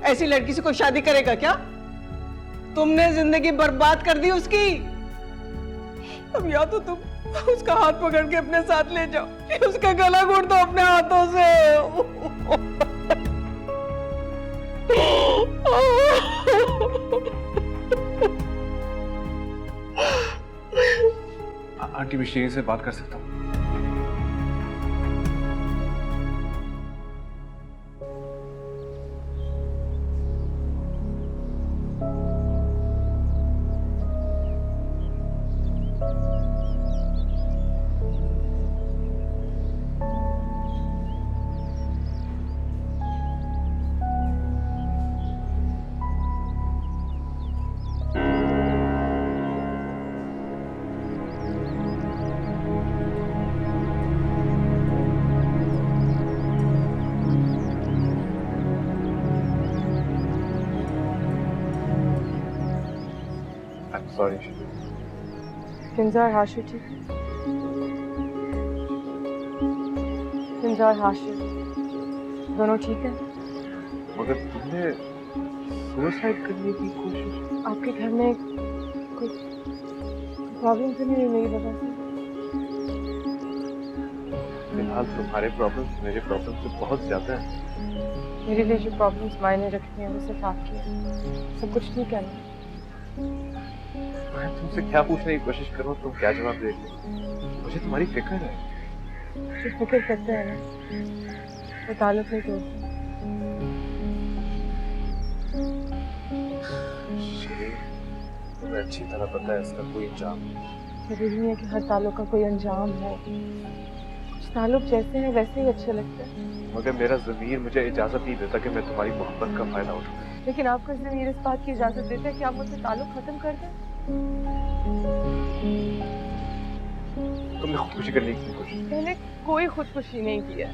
ऐसी लड़की से कोई शादी करेगा क्या? तुमने जिंदगी बर्बाद कर दी उसकी। अब या तो तुम उसका हाथ पकड़ के अपने साथ ले जाओ, या उसका गला घोट दो अपने हाथों से। आंटी मैं शरीन से बात कर सकता हूँ? सॉरी। किंजा और हाशिर ठीक है? किंजा और हाशिर दोनों ठीक है? मगर तुमने सुसाइड करने की कोशिश? आपके घर में कुछ प्रॉब्लम तो नहीं है मेरी वजह से? फिलहाल तुम्हारे प्रॉब्लम्स मेरे प्रॉब्लम से बहुत ज्यादा है। मेरे लिए जो प्रॉब्लम्स मायने रखती हैं वो सिर्फ आपकी है। सब कुछ ठीक है ना? मैं तुमसे क्या पूछने की कोशिश करूं, तुम क्या जवाब दे रही हो? मुझे तुम्हारी फिक्र है। जो फिक्र करते हैं ना वो ताल्लुक नहीं तोड़ते। तुम्हें अच्छी तरह पता है इसका कोई अंजाम नहीं। जरूरी नहीं है कि हर ताल्लुक का कोई अंजाम हो। कुछ ताल्लुक जैसे हैं वैसे ही अच्छे लगते हैं। मगर मेरा ज़मीर मुझे इजाजत नहीं देता कि मैं तुम्हारी मोहब्बत का फायदा उठाऊं। लेकिन आपका ज़मीर इस बात की इजाजत देता है कि आप मुझसे ताल्लुक खत्म कर दें। तुमने खुदकुशी करने की कोशिश की। मैंने कोई खुदकुशी नहीं की है।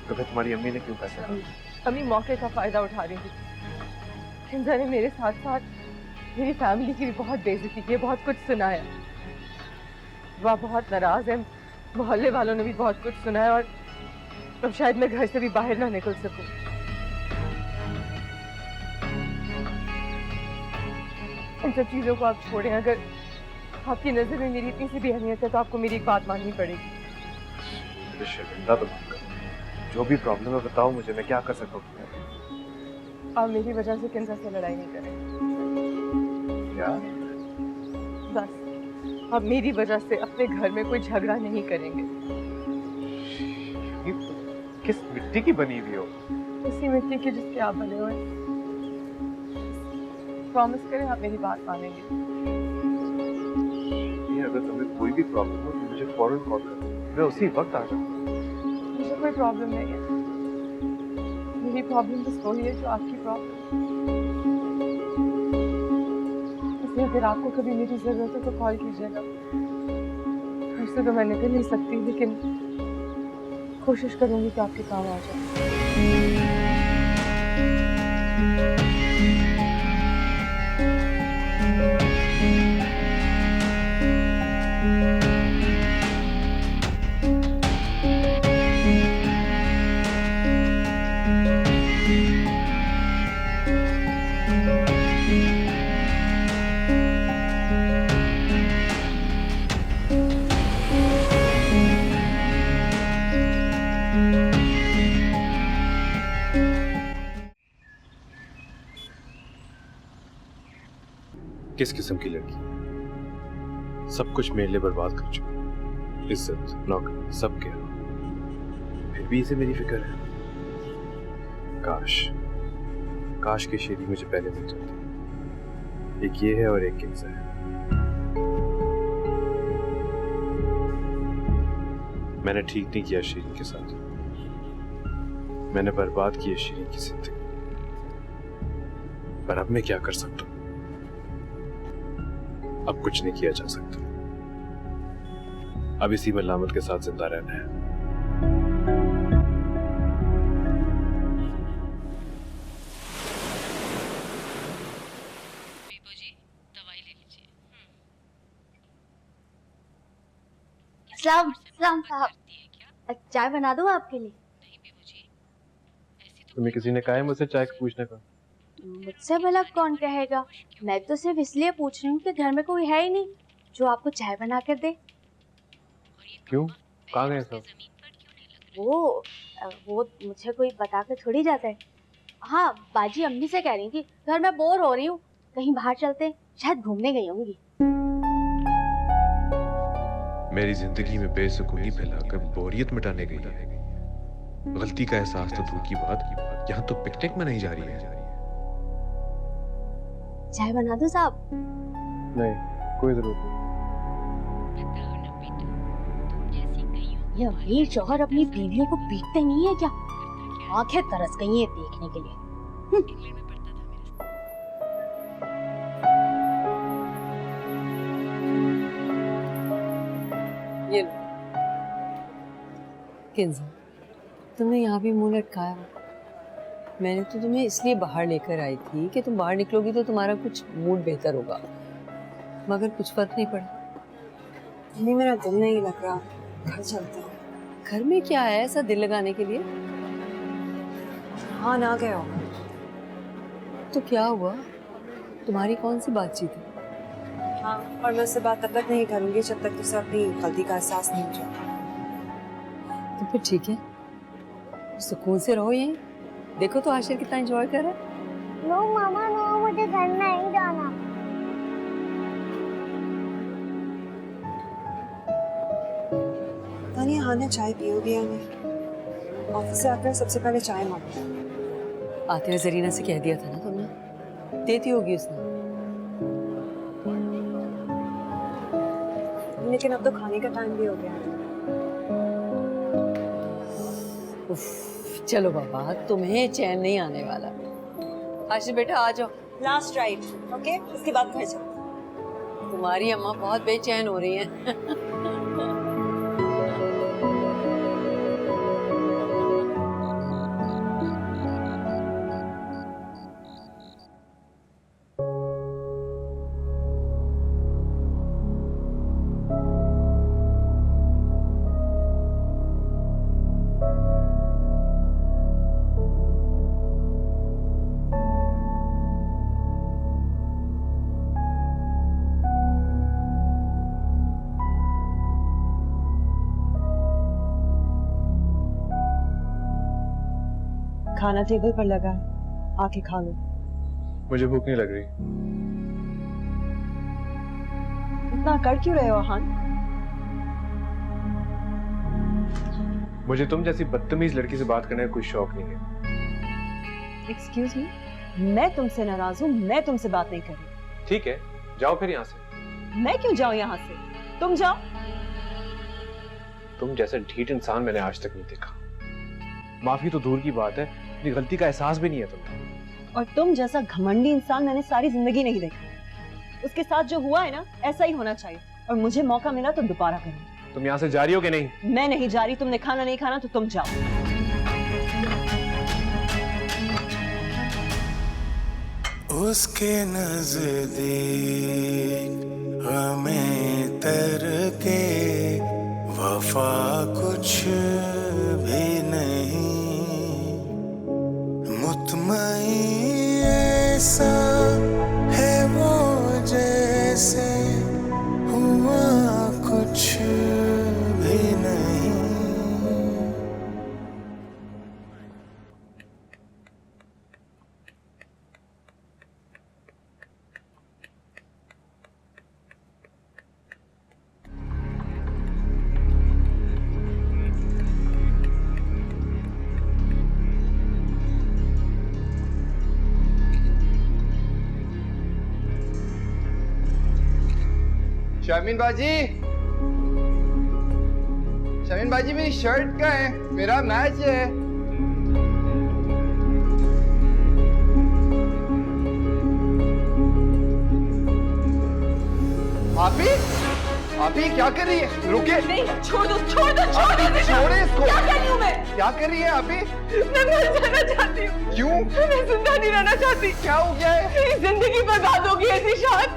तो फिर तुम्हारी अम्मी ने क्यों पैसा दिया? अम्मी मौके का फायदा उठा रही थी। हिंदा ने मेरे साथ साथ मेरी फैमिली की भी बहुत बेइज्जती की है, बहुत कुछ सुना है। वह बहुत नाराज है, मोहल्ले वालों ने भी बहुत कुछ सुना है और अब शायद मैं घर से भी बाहर ना निकल सकूं। इन सब चीजों को आप छोड़ें। अगर आपकी नजर में मेरी इतनी सी भी अहमियत है तो आपको मेरी एक बात माननी पड़ेगी। मुझे शर्मिंदा तो मत करो। जो भी प्रॉब्लम है बताओ मुझे, मैं क्या कर सकता हूँ? आप मेरी वजह से किंजा से लड़ाई नहीं करें। क्या? बस आप मेरी वजह से अपने घर में कोई झगड़ा नहीं करेंगे। किस मिट्टी की बनी हुई हो? उसी मिट्टी की जिसके आप बने हुए। प्रॉमिस करें आप मेरी बात मानेंगे। अगर तुम्हें कोई भी प्रॉब्लम हो तो मुझे फौरन कॉल करो, मैं उसी वक्त आ जाऊंगा। मुझे कोई प्रॉब्लम नहीं है। मेरी प्रॉब्लम बस वही है जो आपकी प्रॉब्लम। इसलिए अगर आपको कभी मेरी जरूरत हो तो कॉल कीजिएगा। घर से तो मैं निकल नहीं सकती, लेकिन कोशिश करूंगी कि आपके काम आ जाए। किस किस्म की लड़की? सब कुछ मेरे लिए बर्बाद कर चुकी। इज्जत, नौकरी, सब क्या, फिर भी इसे मेरी फिक्र है। काश की शेरी मुझे पहले मिल जाती। एक ये है और एक किंजा है। मैंने ठीक नहीं किया शीरी के साथ। मैंने बर्बाद की है शीरी की जिंदगी। पर अब मैं क्या कर सकता हूं? अब कुछ नहीं किया जा सकता। अब इसी मलामत के साथ जिंदा रहना है। सलाम साहब, चाय बना दूं आपके लिए? तुम्हें किसी ने कहा है मुझसे चाय पूछने का? मुझसे भला कौन कहेगा। मैं तो सिर्फ इसलिए पूछ रही हूँ कि घर में कोई है ही नहीं जो आपको चाय बना कर दे। क्यों? कहाँ गए सब? वो मुझे कोई बता कर थोड़ी जाता है। हाँ, बाजी अम्मी से कह रही थी घर में बोर हो रही हूँ, कहीं बाहर चलते, शायद घूमने गई होंगी। मेरी जिंदगी में बेसुकूनी फैलाकर बोरियत मिटाने गई है। गलती का एहसास तो दूर की बात, यहाँ तो पिकनिक में नहीं जा रही है। चाय बना दो साहब? नहीं, कोई जरूरत नहीं। ये अमीर शौहर अपनी बीवी को पीटते नहीं है क्या? आंखें तरस गई हैं देखने के लिए। ये लो किंजा, तुमने यहाँ भी मुंह लटकाया। मैंने तो तुम्हें इसलिए बाहर लेकर आई थी कि तुम बाहर निकलोगी तो तुम्हारा कुछ मूड बेहतर होगा, मगर कुछ फर्क नहीं पड़ा। नहीं, मेरा दिल नहीं लग रहा, घर चलते हैं। घर में क्या है ऐसा दिल लगाने के लिए? हाँ, ना गए हो तो क्या हुआ? तुम्हारी कौन सी बातचीत है? हाँ, और मैं उससे बात तब तक नहीं करूंगी जब तक उसे अपनी गलती का एहसास नहीं हो जाता। तो फिर ठीक है, सुकून से रहो यहीं। देखो तो आशिर कितना एंजॉय कर रहा है। नो मामा नो, मुझे घर नहीं जाना। तानिया, हाँ ने चाय पियोगी या नहीं? ऑफिस से आकर सबसे पहले चाय मांगता है। आते हुए जरीना से कह दिया था ना तुमने, देती होगी उसने। लेकिन अब तो खाने का टाइम भी हो गया है। उफ, चलो बाबा, तुम्हें चैन नहीं आने वाला। आशिर बेटा आ जाओ। Last ride, okay? उसके बाद घर जाओ। तुम्हारी अम्मा बहुत बेचैन हो रही हैं। खाना टेबल पर लगा है, आके खा लो। मुझे भूख नहीं लग रही। इतना कर क्यों रहे हो आहान? मुझे तुम जैसी बदतमीज लड़की से बात करने का कोई शौक नहीं है। एक्सक्यूज मी, मैं तुमसे नाराज हूँ, मैं तुमसे बात नहीं कर रही। ठीक है, जाओ फिर यहाँ से। मैं क्यों जाऊँ यहाँ से? तुम जाओ। तुम जैसा ढीठ इंसान मैंने आज तक नहीं देखा। माफी तो दूर की बात है, अपनी गलती का एहसास भी नहीं है तुम्हें। और तुम जैसा घमंडी इंसान मैंने सारी जिंदगी नहीं देखा। उसके साथ जो हुआ है ना, ऐसा ही होना चाहिए। और मुझे मौका मिला तो दोबारा करूंगी। तुम यहाँ से जा रही हो कि नहीं? मैं नहीं जा रही। तुमने खाना नहीं खाना तो तुम जाओ। उसके नजदीक हमें तर के वफा कुछ भी नहीं, मुतमईन ऐसा है वो जैसे हुआ कुछ भी नहीं। शमीन बाजी, शमीन बाजी मेरी शर्ट का है, मेरा मैच है। आपी, आपी क्या कर रही है? रुके। नहीं, छोड़ दो, छोड़ दो, छोड़ दो। छोड़े इसको। क्या कर रही हूँ मैं? क्या कर रही है आपी? मैं मर जाना चाहती हूँ। क्यों? मैं जिंदा नहीं रहना चाहती। क्या हो गया है? मेरी जिंदगी बर्बाद होगी ऐसी शान।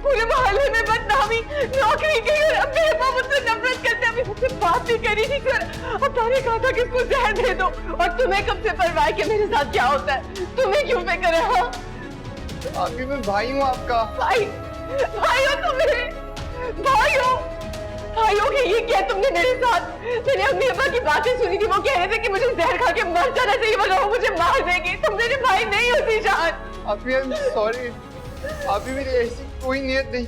पूरे मोहल्ले में बदनामी, नौकरी गई और अब मेरे माँ मुझसे नफरत करते हैं। अभी मुझसे बात भी करी थी सर। अब ताने कहा था कि इसको जहर दे दो। और तुम्हें कब से परवाह है कि मेरे साथ क्या होता है? तुम्हें क्यों फिक्र है? हाँ? आपी मैं भाई हूँ आपका। भाई, भाई हो तुम मेरे? भाई हो? भाई हो कि ये क्या तुमने मेरे साथ? मैंने अम्मी अब्बा की बातें सुनी थी, वो कह रहे थे कि मुझे जहर खा के मर जाना चाहिए वरना वो मुझे मार देगी। तुम मेरे भाई नहीं हो ज़ीशान। आपी आई एम सॉरी। आपी मेरी ऐसी कोई नियत नहीं।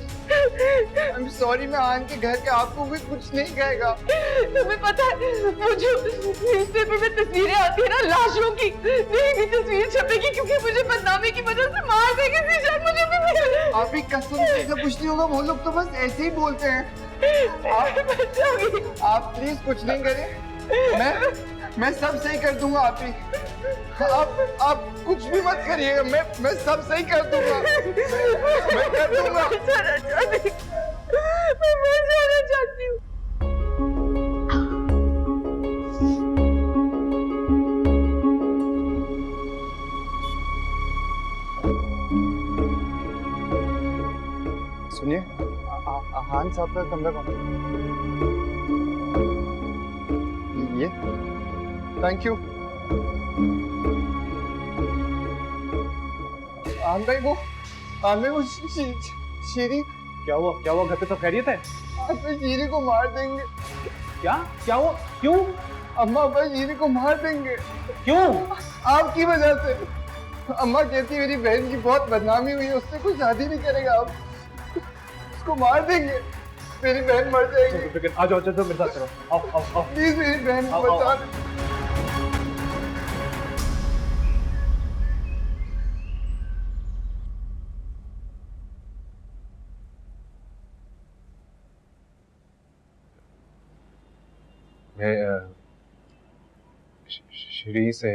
I am sorry. मैं आन के घर के आपको भी कुछ नहीं कहेगा। तुम्हें पता है वो जो न्यूज़पेपर में तस्वीरें आती है ना लाशों की, मेरी भी तस्वीर छपेगी क्योंकि मुझे बदनामी की वजह से मार देगी ज़ीशान। मुझे भी आपी कसम से ऐसा कुछ नहीं होगा। वो लोग तो बस ऐसे ही बोलते हैं। आप प्लीज कुछ नहीं करें। मैं सब सही कर दूंगा। आप कुछ भी मत करिएगा। मैं सब सही कर दूंगा। मैं कर दूंगा। मैं जाना चाहती हूँ। सुनिए, आहान साहब का कमरा कौन? ये थैंक यू। आन भाई वो शीरी। क्या हुआ? घर पे सब खैरियत है? आप शीरी को मार देंगे। क्या हुआ? क्यों? अम्मा अब्बा शीरी को मार देंगे। क्यों? आपकी वजह से। अम्मा कहती मेरी बहन की बहुत बदनामी हुई है, उससे कोई शादी नहीं करेगा आप, उसको मार देंगे, मेरी बहन मर जाएगी। आ जाओ मेरे साथ चलो, आओ। प्लीज मेरी बहन को बचा दो। मैं श्री से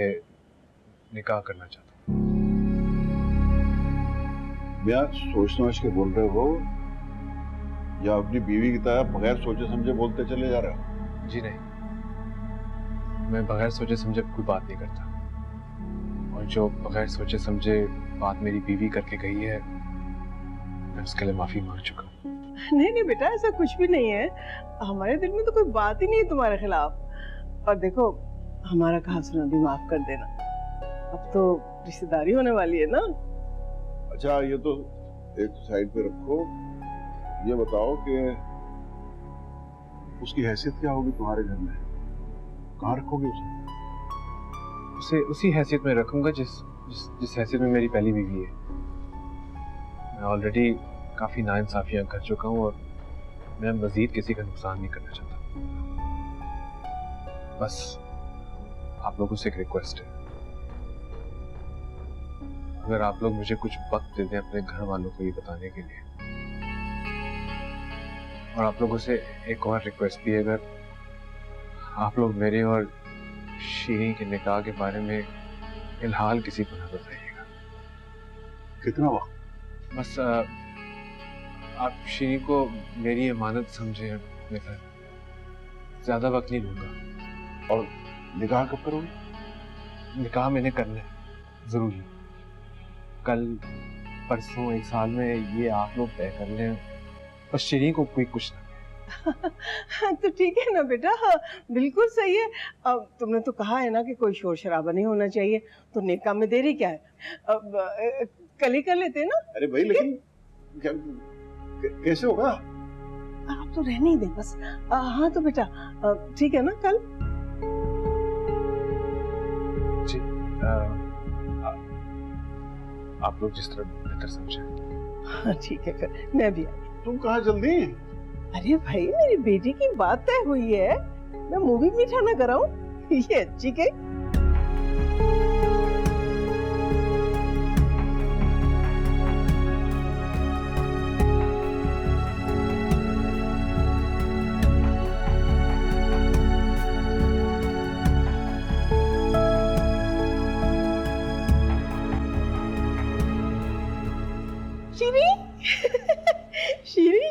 निकाह करना चाहता हूँ। क्या सोच समझ के बोल रहे हो या अपनी बीवी की तरह बगैर सोचे समझे बोलते चले जा रहे हो? जी नहीं, मैं बगैर सोचे समझे कोई बात नहीं करता, और जो बगैर सोचे समझे बात मेरी बीवी करके गई है मैं उसके लिए माफी मांग चुका हूँ। नहीं बेटा, ऐसा कुछ भी नहीं है। हमारे दिल में तो कोई बात ही नहीं है तुम्हारे खिलाफ। और देखो, हमारा कहा सुना भी माफ कर देना, अब तो रिश्तेदारी होने वाली है ना। अच्छा, ये तो एक साइड पे रखो, ये बताओ कि उसकी हैसियत क्या होगी तुम्हारे घर में? कहाँ रखोगे उसे? उसी हैसियत में रखूंगा जिस हैसियत में मेरी पहली बीवी है। मैं ऑलरेडी काफी नाइंसाफियां कर चुका हूँ और मैं मजीद किसी का नुकसान नहीं करना चाहता। बस आप लोगों से एक रिक्वेस्ट है, अगर आप लोग मुझे कुछ वक्त दे दें अपने घर वालों को ये बताने के लिए, और आप लोगों से एक और रिक्वेस्ट भी है, अगर आप लोग मेरे और शीरी के निकाह के बारे में फिलहाल किसी को ना बताइएगा। कितना वक्त? बस आप शीरी को मेरी अमानत समझे, मैं ज्यादा वक्त नहीं लूंगा। और निकाह कब करोगे? निकाह मैंने करना है, जरूरी, कल परसों, एक साल में, ये आप लोग तय कर लें, बस शीरी को कोई कुछ ना। तो ठीक है ना बेटा, हाँ, बिल्कुल सही है। अब तुमने तो कहा है ना कि कोई शोर शराबा नहीं होना चाहिए, तो निकाह में देरी क्या है? अब कल ही कर लेते हैं ना। अरे भाई, लेकिन कैसे होगा? आप तो रहने ही दे बस। हाँ तो बेटा, ठीक है ना कल? जी, आप लोग जिस तरह बेहतर समझे। हाँ ठीक है, फिर मैं भी आई। तुम कहाँ जल्दी? अरे भाई, मेरी बेटी की बात तय हुई है, मैं मुंह भी मीठा ना कराऊं, ये अच्छी के।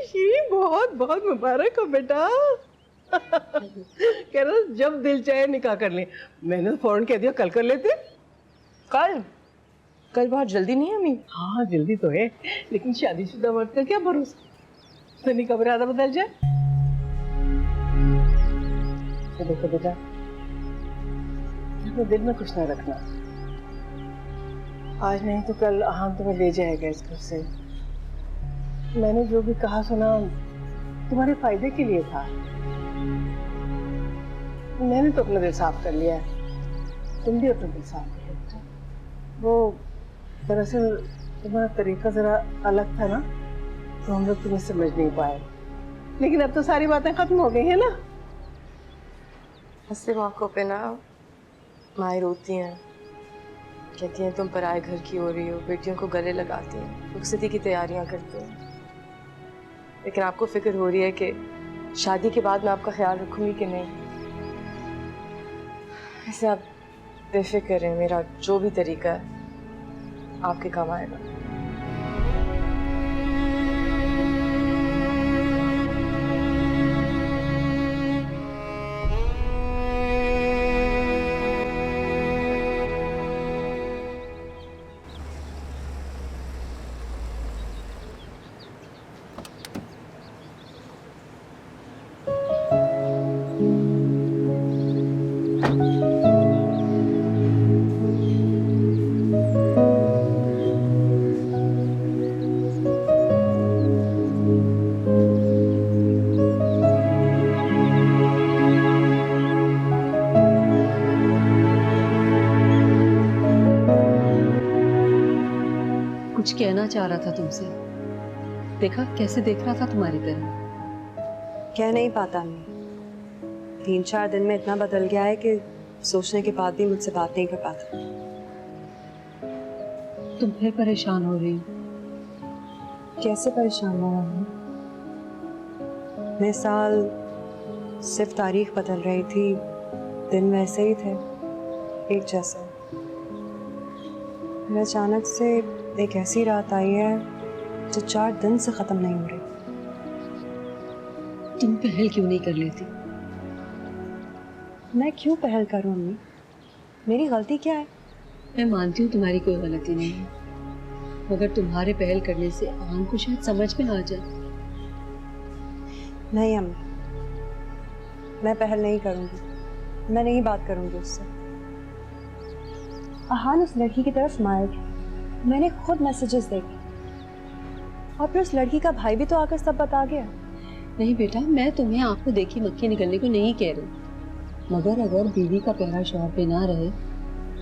शीरी बहुत बहुत मुबारक हो बेटा। कह रहा जब दिल चाहे निकाह कर ले। मैंने तो फौरन कह दिया कल कर लेते। कल बहुत जल्दी नहीं है अम्मी? हाँ जल्दी तो है, लेकिन शादीशुदा मर्द का क्या भरोसा, तो निकाह इरादा बदल जाए। तो देखो बेटा, अपने दिल में कुछ ना रखना, आज नहीं तो कल हम तुम्हें ले जाएगा इस घर से। मैंने जो भी कहा सुना तुम्हारे फायदे के लिए था। मैंने तो अपना दिल साफ कर लिया है, तुम भी अपना दिल साफ कर लो। वो दरअसल तुम्हारा तरीका जरा अलग था ना, तो हम लोग तुम्हें समझ नहीं पाए, लेकिन अब तो सारी बातें खत्म हो गई है ना। ऐसे मौकों पे ना माएँ रोती हैं, कहती हैं तुम पराए घर की हो रही हो, बेटियों को गले लगाती हैं, रुखसती की तैयारियां करती हैं। लेकिन आपको फिक्र हो रही है कि शादी के बाद मैं आपका ख्याल रखूंगी कि नहीं। ऐसे आप बेफिक्र हैं, मेरा जो भी तरीका है आपके काम आएगा। कुछ कहना चाह रहा था तुमसे। देखा कैसे देख रहा था तुम्हारी तरफ। कह नहीं पाता मैं, 3-4 दिन में इतना बदल गया है कि सोचने के बाद भी मुझसे बात नहीं कर पाता। तुम फिर परेशान हो रही हो। कैसे परेशान हो रहा हूँ? मैं साल सिर्फ तारीख बदल रही थी, दिन वैसे ही थे, एक जैसे। फिर अचानक से एक ऐसी रात आई है जो 4 दिन से खत्म नहीं हो रही। तुम पहल क्यों नहीं कर लेती? मैं क्यों पहल करूँ अम्मी? मेरी गलती क्या है? मैं मानती हूँ तुम्हारी कोई गलती नहीं है, मगर तुम्हारे पहल करने से आन को शायद समझ में आ जाए। नहीं अम्मी, मैं पहल नहीं करूँगी, मैं नहीं बात करूँगी उससे। आहान उस लड़की की तरफ मायर है, मैंने खुद मैसेजेस देखे, और फिर उस लड़की का भाई भी तो आकर सब बता गया। नहीं बेटा, मैं तुम्हें आंखों देखी मक्खी निकलने को नहीं कह रही, मगर अगर बीवी का पहरा शौहर पे ना रहे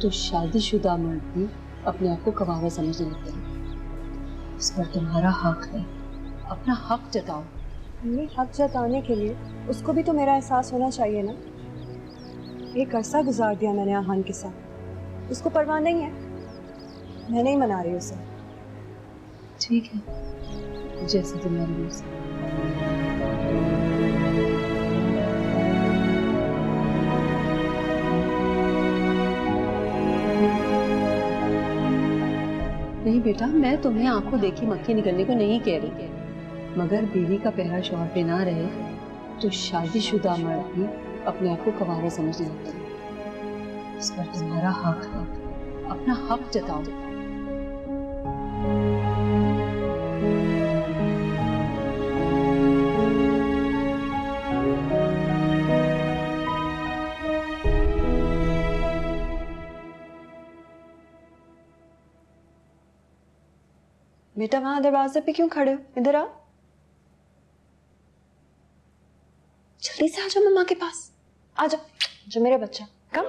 तो शादीशुदा मर्द भी अपने आप को कवारा समझने लगते हैं। इस पर तुम्हारा हक है, अपना हक जताओ। ये हक जताने के लिए उसको भी तो मेरा एहसास होना चाहिए ना। एक अरसा गुजार दिया मैंने आहान के साथ, उसको परवाह नहीं है, मैं नहीं मना रही उसे। ठीक है, जैसे तुम्हारी मर्जी। नहीं बेटा, मैं तुम्हें आंखों देखी मक्खी निकलने को नहीं कह रही, मगर बीवी का पहरा शौहर पेなरहे तो शादीशुदा मर्द भी अपने आप को कवारा समझने लगता है। इस पर तुम्हारा हक है, अपना हक जताओ। बेटा वहां दरवाजे पे क्यों खड़े हो? इधर आओ, जल्दी से आ जाओ मम्मा के पास। आ जाओ, जो मेरे बच्चा, कम।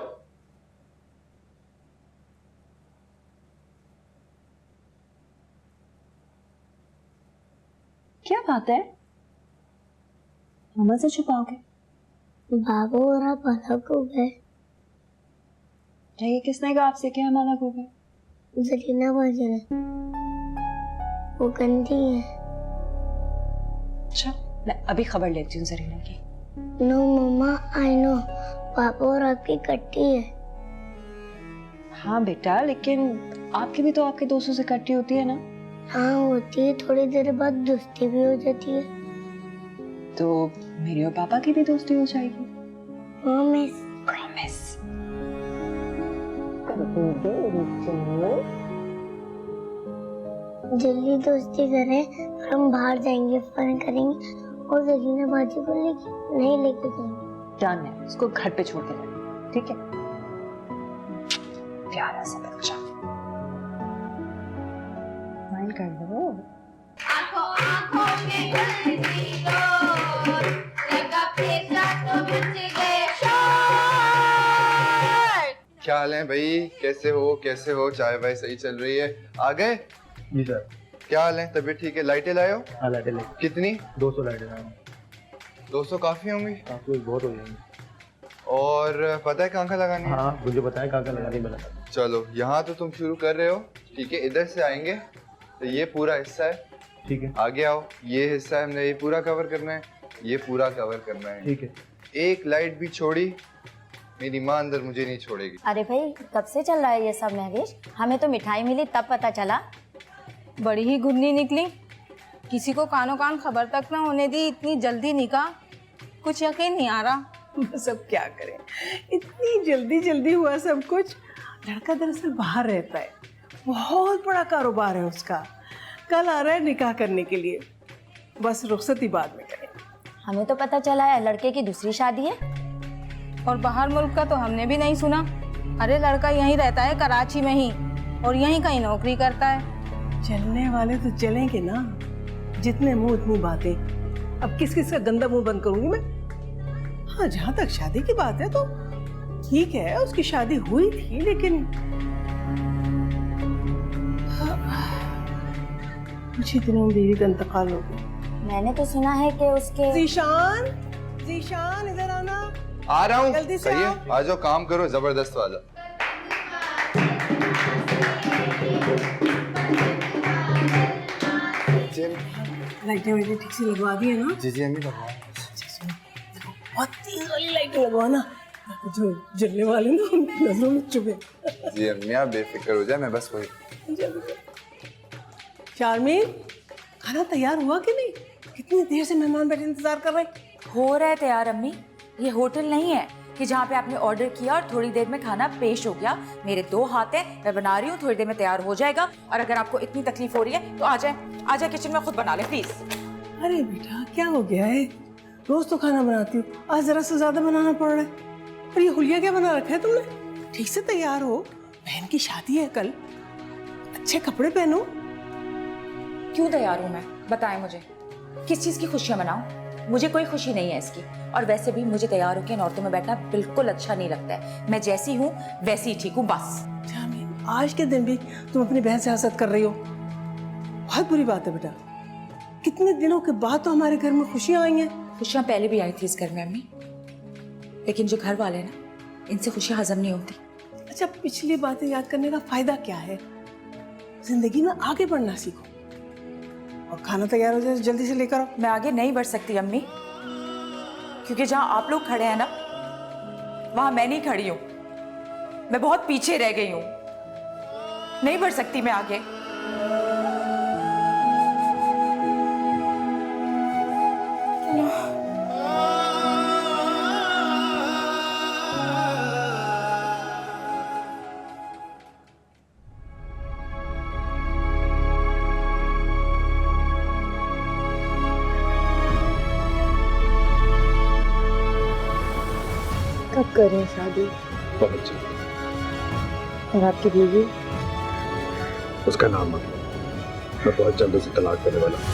क्या बात है? मम्मा से छुपाओगे? बाबू और आप अलग हो गए। ये किसने कहा आपसे कि हम अलग हो गए? जरीना बाजी ने, वो गंदी है। अच्छा, मैं अभी खबर लेती हूँ जरीना की। नो मम्मा, आई नो, पापा और आपकी कट्टी है। हाँ बेटा, लेकिन आपकी भी तो आपके दोस्तों से कट्टी होती है ना? हाँ होती है, थोड़ी देर बाद दोस्ती भी हो जाती है। तो मेरी और पापा की भी दोस्ती हो जाएगी। प्रॉमिस। प्रॉमिस। जल्दी दोस्ती करें और हम बाहर जाएंगे, फन करेंगे और जरीना बाजी को नहीं लेके जाएंगे। डन है, उसको घर पे छोड़ के जाएंगे, ठीक है? प्यारा सा बच्चा। स्माइल कर दो। क्या हाल है भाई? कैसे हो? चाय वाय सही चल रही है? आ गए? जी सर। क्या हाल है? तबीयत ठीक है? लाइटें लाए हो? हाँ लाइटें लाए। कितनी? 200 लाइटें लाए। 200 काफी होंगी? काफी बहुत हो जाएंगी। और पता है कहाँ लगानी है? हाँ मुझे बताया कहाँ लगानी है। चलो, यहाँ तो तुम शुरू कर रहे हो, ठीक है? इधर से आएंगे तो ये पूरा हिस्सा है, ठीक है? आगे आओ, ये हिस्सा है, हमने ये पूरा कवर करना है, ये पूरा कवर करना है, ठीक है? एक लाइट भी छोड़ी मेरी माँ अंदर मुझे नहीं छोड़ेगी। अरे भाई, कब से चल रहा है ये सब महवेश? हमें तो मिठाई मिली तब पता चला। बड़ी ही गुन्नी निकली, किसी को कानो कान खबर तक ना होने दी, इतनी जल्दी निकाह, कुछ यकीन नहीं आ रहा। सब क्या करें, इतनी जल्दी हुआ सब कुछ। लड़का दरअसल बाहर रहता है, बहुत बड़ा कारोबार है उसका, कल आ रहा है निकाह करने के लिए, बस रुखसती बाद में करें। हमें तो पता चला है लड़के की दूसरी शादी है, और बाहर मुल्क का तो हमने भी नहीं सुना। अरे लड़का यहीं रहता है कराची में ही, और यहीं कहीं नौकरी करता है। चलने वाले तो चलेंगे ना, जितने मुंह उतनी बातें। अब किस किस का गंदा मुंह बंद करूंगी मैं? हाँ, जहां तक शादी की बात है तो ठीक है, उसकी शादी हुई थी, लेकिन कुछ ही दिनों में बीवी का इंतकाल हो गया। मैंने तो सुना है कि उसके जीशान, जीशान इधर आना। आ रहा हूँ। जल्दी से सही है, आओ। आ जाओ, काम करो जबरदस्त वाला। लाइटें वाइटें ठीक से लगवा दी है ना? जी जी अम्मी लगवा। बहुत तेज वाली लाइटें लगवाना, जो जलने वाले ना उनकी नजरों में चुभे। जी अम्मी आप बेफिक्र हो जाए, मैं बस वही। शारमीन, खाना तैयार हुआ कि नहीं? कितनी देर से मेहमान बैठे इंतजार कर रहे हैं। हो रहा है तैयार अम्मी। ये होटल नहीं है कि जहाँ पे आपने ऑर्डर किया और थोड़ी देर में खाना पेश हो गया। मेरे 2 हाथ हैं, मैं बना रही हूँ, थोड़ी देर में तैयार हो जाएगा। और अगर आपको इतनी तकलीफ हो रही है तो आ जाए किचन में खुद बना ले प्लीज। अरे बेटा क्या हो गया है? रोज तो खाना बनाती हूँ, आज जरा से ज्यादा बनाना पड़ रहा है। और ये हुलिया क्या बना रखा है तुमने? ठीक से तैयार हो, बहन की शादी है कल, अच्छे कपड़े पहनो। क्यों तैयार हूँ मैं, बताएं मुझे, किस चीज की खुशियां मनाऊं? मुझे कोई खुशी नहीं है इसकी। और वैसे भी मुझे तैयार होकर औरतों में बैठना बिल्कुल अच्छा नहीं लगता है। मैं जैसी हूँ वैसी ही ठीक हूँ बस। आज के दिन भी तुम अपनी बहन से हसद कर रही हो, बहुत बुरी बात है बेटा। कितने दिनों के बाद तो हमारे घर में खुशियां आई हैं। खुशियां पहले भी आई थी इस घर में अम्मी, लेकिन जो घर वाले ना, इनसे खुशियां हजम नहीं होती। अच्छा, पिछली बातें याद करने का फायदा क्या है? जिंदगी में आगे बढ़ना सीखो। और खाना तैयार हो जाए जल्दी से लेकर आओ। मैं आगे नहीं बढ़ सकती अम्मी, क्योंकि जहां आप लोग खड़े हैं ना, वहां मैं नहीं खड़ी हूं। मैं बहुत पीछे रह गई हूं, नहीं बढ़ सकती मैं आगे। कब करें शादी? बहुत जल्द। और आपकी बीवी? उसका नाम मत लो, मैं बहुत जल्द उसे तलाक देने वाला हूं।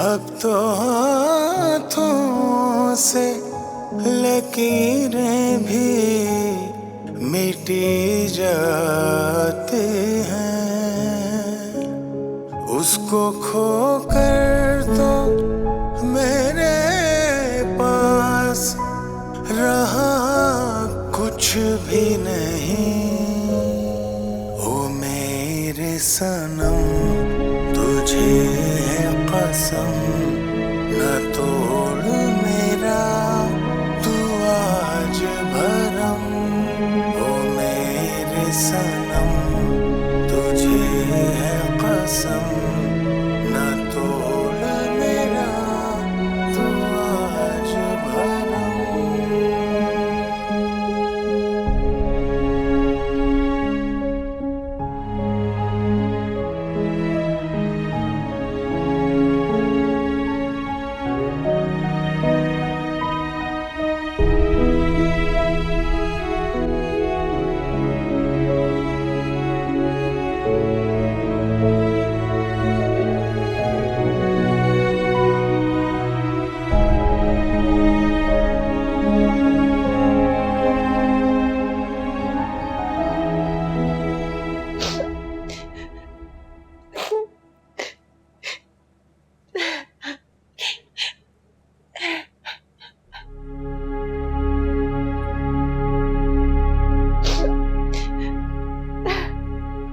अब तो हाथों से लकीरें भी मिटी जाते हैं, उसको खोकर तो मेरे पास रहा कुछ भी नहीं। ओ मेरे सनम तुझे है कसम, न तोड़ मेरा तू आज भरम। ओ मेरे सनम तुझे है कसम, न तोड़ मेरा तू आज भरम।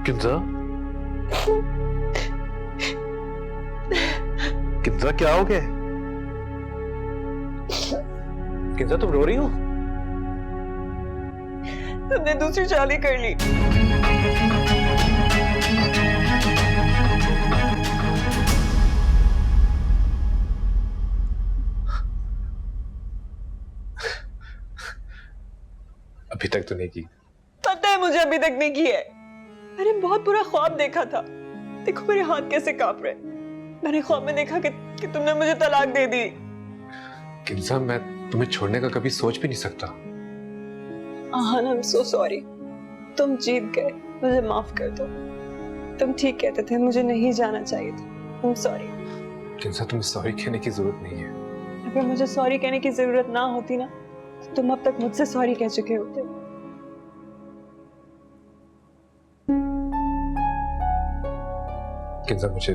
किंजा, किंजा क्या हो गया? किंजा तुम रो रही हो? तुमने दूसरी शादी कर ली। अभी तक तो नहीं की। पता है मुझे अभी तक नहीं की है। मैंने बहुत बुरा ख्वाब देखा था। देखो मेरे हाथ कैसे कांप रहे। मैंने ख्वाब में देखा कि तुमने मुझे तलाक दे दी। किंजा, मैं तुम्हें छोड़ने का कभी सोच भी नहीं सकता। आहान, आई एम सो सॉरी। तुम जीत गए, मुझे माफ कर दो। तुम ठीक कहते थे, मुझे नहीं जाना चाहिए था। I am sorry. किंजा, तुम्हें सॉरी कहने की जरूरत नहीं है। अगर मुझे सॉरी कहने की जरूरत ना होती ना तो तुम अब तक मुझसे सॉरी कह चुके होते। किंजा, मुझे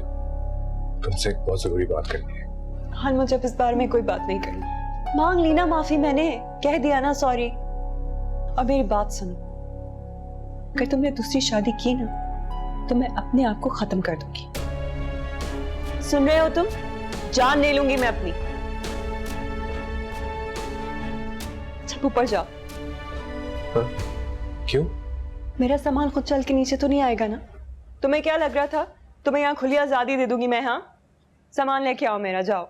तुमसे एक बहुत जरूरी बात करनी है। हाँ, मुझे अब इस बारे में कोई बात नहीं करनी। मांग ली ना माफी, मैंने कह दिया ना सॉरी। और मेरी बात सुनो, अगर तुमने दूसरी शादी की ना तो मैं अपने आप को खत्म कर दूंगी। सुन रहे हो तुम? जान ले लूंगी मैं अपनी। सब ऊपर जाओ। क्यों? मेरा सामान खुद चल के नीचे तो नहीं आएगा ना? तुम्हें क्या लग रहा था तुम्हें यहाँ खुली आजादी दे दूंगी मैं? हाँ, सामान लेके आओ मेरा, जाओ।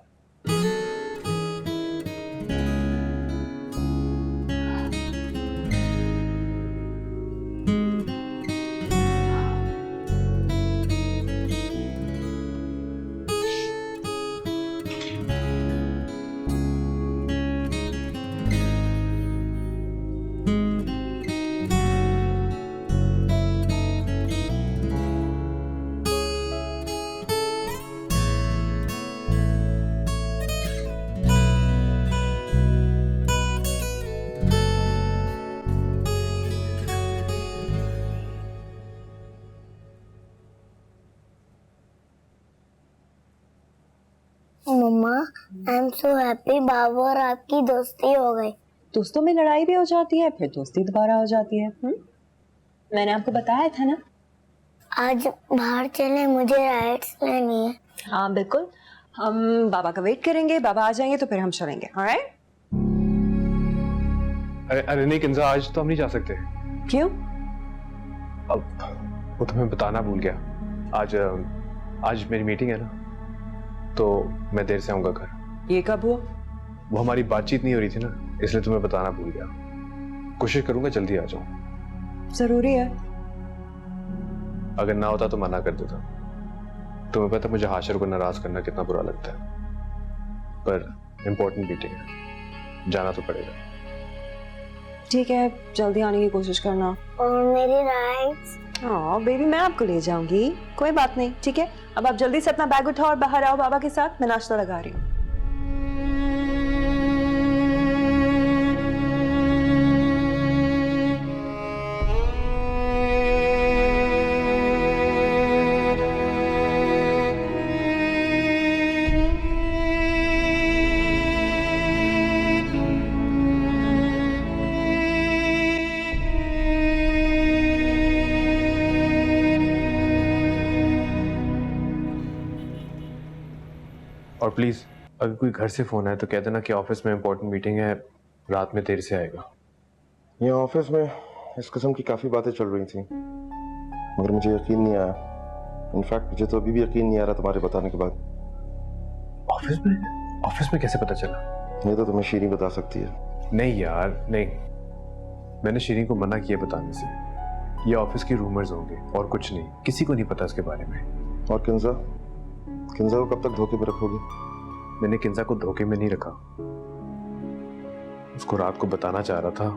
मम्मा, आई एम सो हैप्पी बाबू और आपकी दोस्ती हो गई। दोस्तों में लड़ाई भी हो जाती है, फिर दोस्ती दोबारा हो जाती है। मैंने आपको बताया था ना। आज बाहर चले, मुझे राइड्स लेनी है। हाँ बिल्कुल, हम बाबा का वेट करेंगे, बाबा आ जाएंगे तो फिर हम चलेंगे। ऑलराइट? अरे नहीं किंजा, आज तो हम नहीं जा सकते। क्यों? अब वो तुम्हें बताना भूल गया। आज मेरी मीटिंग है ना, तो मैं देर से आऊंगा घर। ये कब हुआ? वो हमारी बातचीत नहीं हो रही थी ना, इसलिए तुम्हें बताना भूल गया। कोशिश करूंगा जल्दी आ जाऊं। जरूरी है? अगर ना होता तो मना कर देता। तुम्हें पता मुझे हाशिर को नाराज करना कितना बुरा लगता है, पर इम्पोर्टेंट मीटिंग है, जाना तो पड़ेगा। ठीक है, जल्दी आने की कोशिश करना। और मेरी राइड्स? हाँ बेबी, मैं आपको ले जाऊंगी, कोई बात नहीं। ठीक है, अब आप जल्दी से अपना बैग उठाओ और बाहर आओ बाबा के साथ। मैं नाश्ता लगा रही हूँ। और प्लीज अगर कोई घर से फोन आए तो कह देना कि ऑफिस में इंपॉर्टेंट मीटिंग है, रात में देर से आएगा। ये ऑफिस में इस किस्म की काफ़ी बातें चल रही थी, मगर मुझे यकीन नहीं आया। इनफैक्ट मुझे तो अभी भी यकीन नहीं आ रहा तुम्हारे बताने के बाद। ऑफिस में कैसे पता चला? ये तो तुम्हें शीरी बता सकती है। नहीं यार नहीं, मैंने शीरी को मना किया बताने से। ये ऑफिस की रूमर्स होंगे और कुछ नहीं, किसी को नहीं पता इसके बारे में। और किंजा को कब तक धोखे में रखोगे? मैंने किंजा को धोखे में नहीं रखा, उसको रात को बताना चाह रहा था,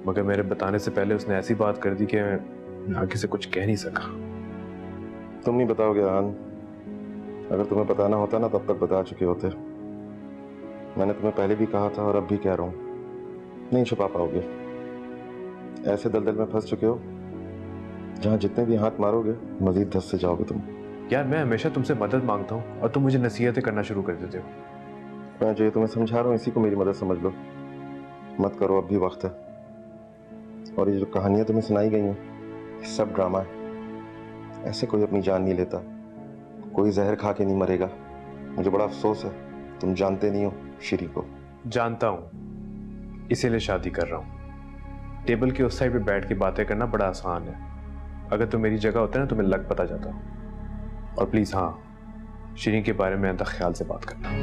मगर मेरे बताने से पहले उसने ऐसी बात कर दी कि मैं आगे से कुछ कह नहीं सका। तुम नहीं बताओगे आन? अगर तुम्हें बताना होता ना तब तक बता चुके होते। मैंने तुम्हें पहले भी कहा था और अब भी कह रहा हूं, नहीं छुपा पाओगे। ऐसे दलदल में फंस चुके हो जहां जितने भी हाथ मारोगे मजीद धंस से जाओगे तुम। यार मैं हमेशा तुमसे मदद मांगता हूँ और तुम मुझे नसीहतें करना शुरू कर देते हो। मैं जो ये तुम्हें समझा रहा हूँ इसी को मेरी मदद समझ लो। मत करो, अब भी वक्त है। और ये जो कहानियां तुम्हें सुनाई गई हैं ये सब ड्रामा है। ऐसे कोई अपनी जान नहीं लेता, कोई जहर खा के नहीं मरेगा। मुझे बड़ा अफसोस है तुम जानते नहीं हो शीरी को। जानता हूँ, इसीलिए शादी कर रहा हूँ। टेबल के उस साइड पे बैठ के बातें करना बड़ा आसान है। अगर तुम मेरी जगह होते ना तो मैं लग पता जाता। और प्लीज हाँ, शीरी के बारे में अंदर ख्याल से बात करना।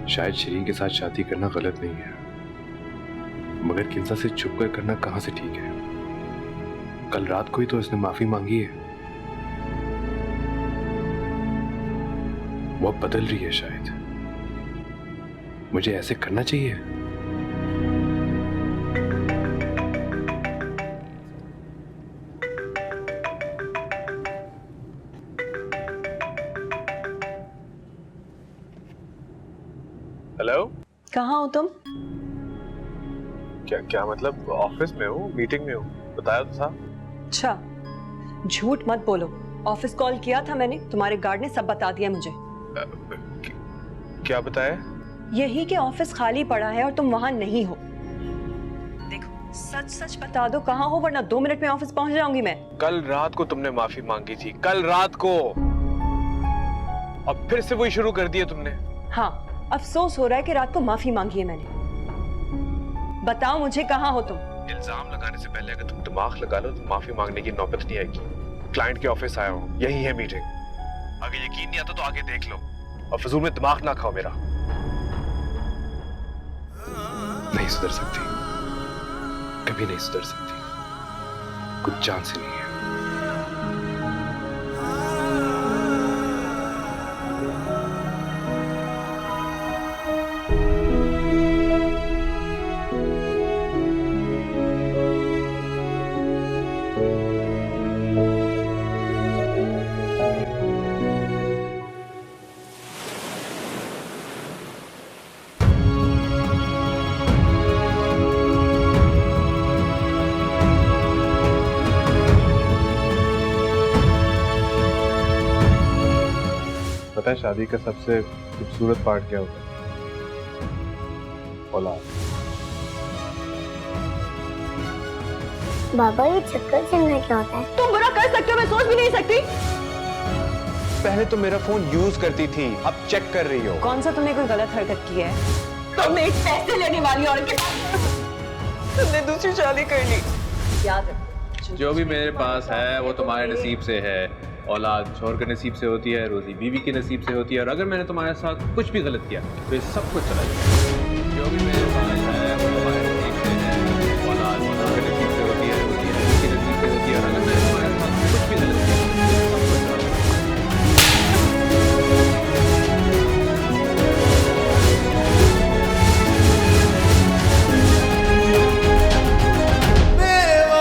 शायद शीरीन के साथ शादी करना गलत नहीं है, मगर किंजा से छुपकर करना कहां से ठीक है। कल रात को ही तो उसने माफी मांगी है। वो अब बदल रही है शायद। मुझे ऐसे करना चाहिए। हेलो, कहाँ हो तुम? क्या मतलब? ऑफिस में हूँ, मीटिंग में हूँ, बताया तो था। अच्छा, झूठ मत बोलो। ऑफिस कॉल किया था मैंने, तुम्हारे गार्ड ने सब बता दिया मुझे। क्या बताया? यही कि ऑफिस खाली पड़ा है और तुम वहां नहीं हो। देखो, सच सच बता दो कहाँ हो, वरना 2 मिनट में ऑफिस पहुंच जाऊंगी मैं। कल रात को तुमने माफी मांगी थी, कल रात को। अब फिर से वही शुरू कर दिया तुमने। हाँ, अफसोस हो रहा है कि रात को माफी मांगी है मैंने। बताओ मुझे, कहाँ हो तुम? इल्जाम लगाने से पहले अगर तुम दिमाग लगा लो तो माफी मांगने की नौबत नहीं आएगी। क्लाइंट के ऑफिस आया हूँ, यही है मीटिंग। अगर यकीन नहीं आता तो आगे देख लो और फजूल में दिमाग ना खाओ मेरा। नहीं सुधर सकती, कभी नहीं सुधर सकती, कुछ चांस ही नहीं है। पता है शादी का सबसे खूबसूरत पार्ट क्या होता है? औलाद। बाबा ये चक्कर चलना क्या होता है? तुम बुरा कर सकते हो, मैं सोच भी नहीं सकती। पहले तो मेरा फोन यूज करती थी, अब चेक कर रही हो। कौन सा तुमने कोई गलत हरकत की है? तुमने एक पैसे लेने वाली औरत के साथ तुमने दूसरी शादी कर ली। याद रखो, जो भी मेरे पास है वो तुम्हारे नसीब से है। औलाद शोहर के नसीब से होती है, रोजी बीवी के नसीब से होती है, और अगर मैंने तुम्हारे साथ कुछ भी गलत किया तो ये सब कुछ चला जाएगा। जो भी मेरे पास है वो तुम्हारे नसीब से है। औलाद शोहर के नसीब से होती है, रोजी बीवी के नसीब से होती है, और अगर मैंने तुम्हारे साथ कुछ भी गलत किया तो ये सब कुछ चला जाएगा।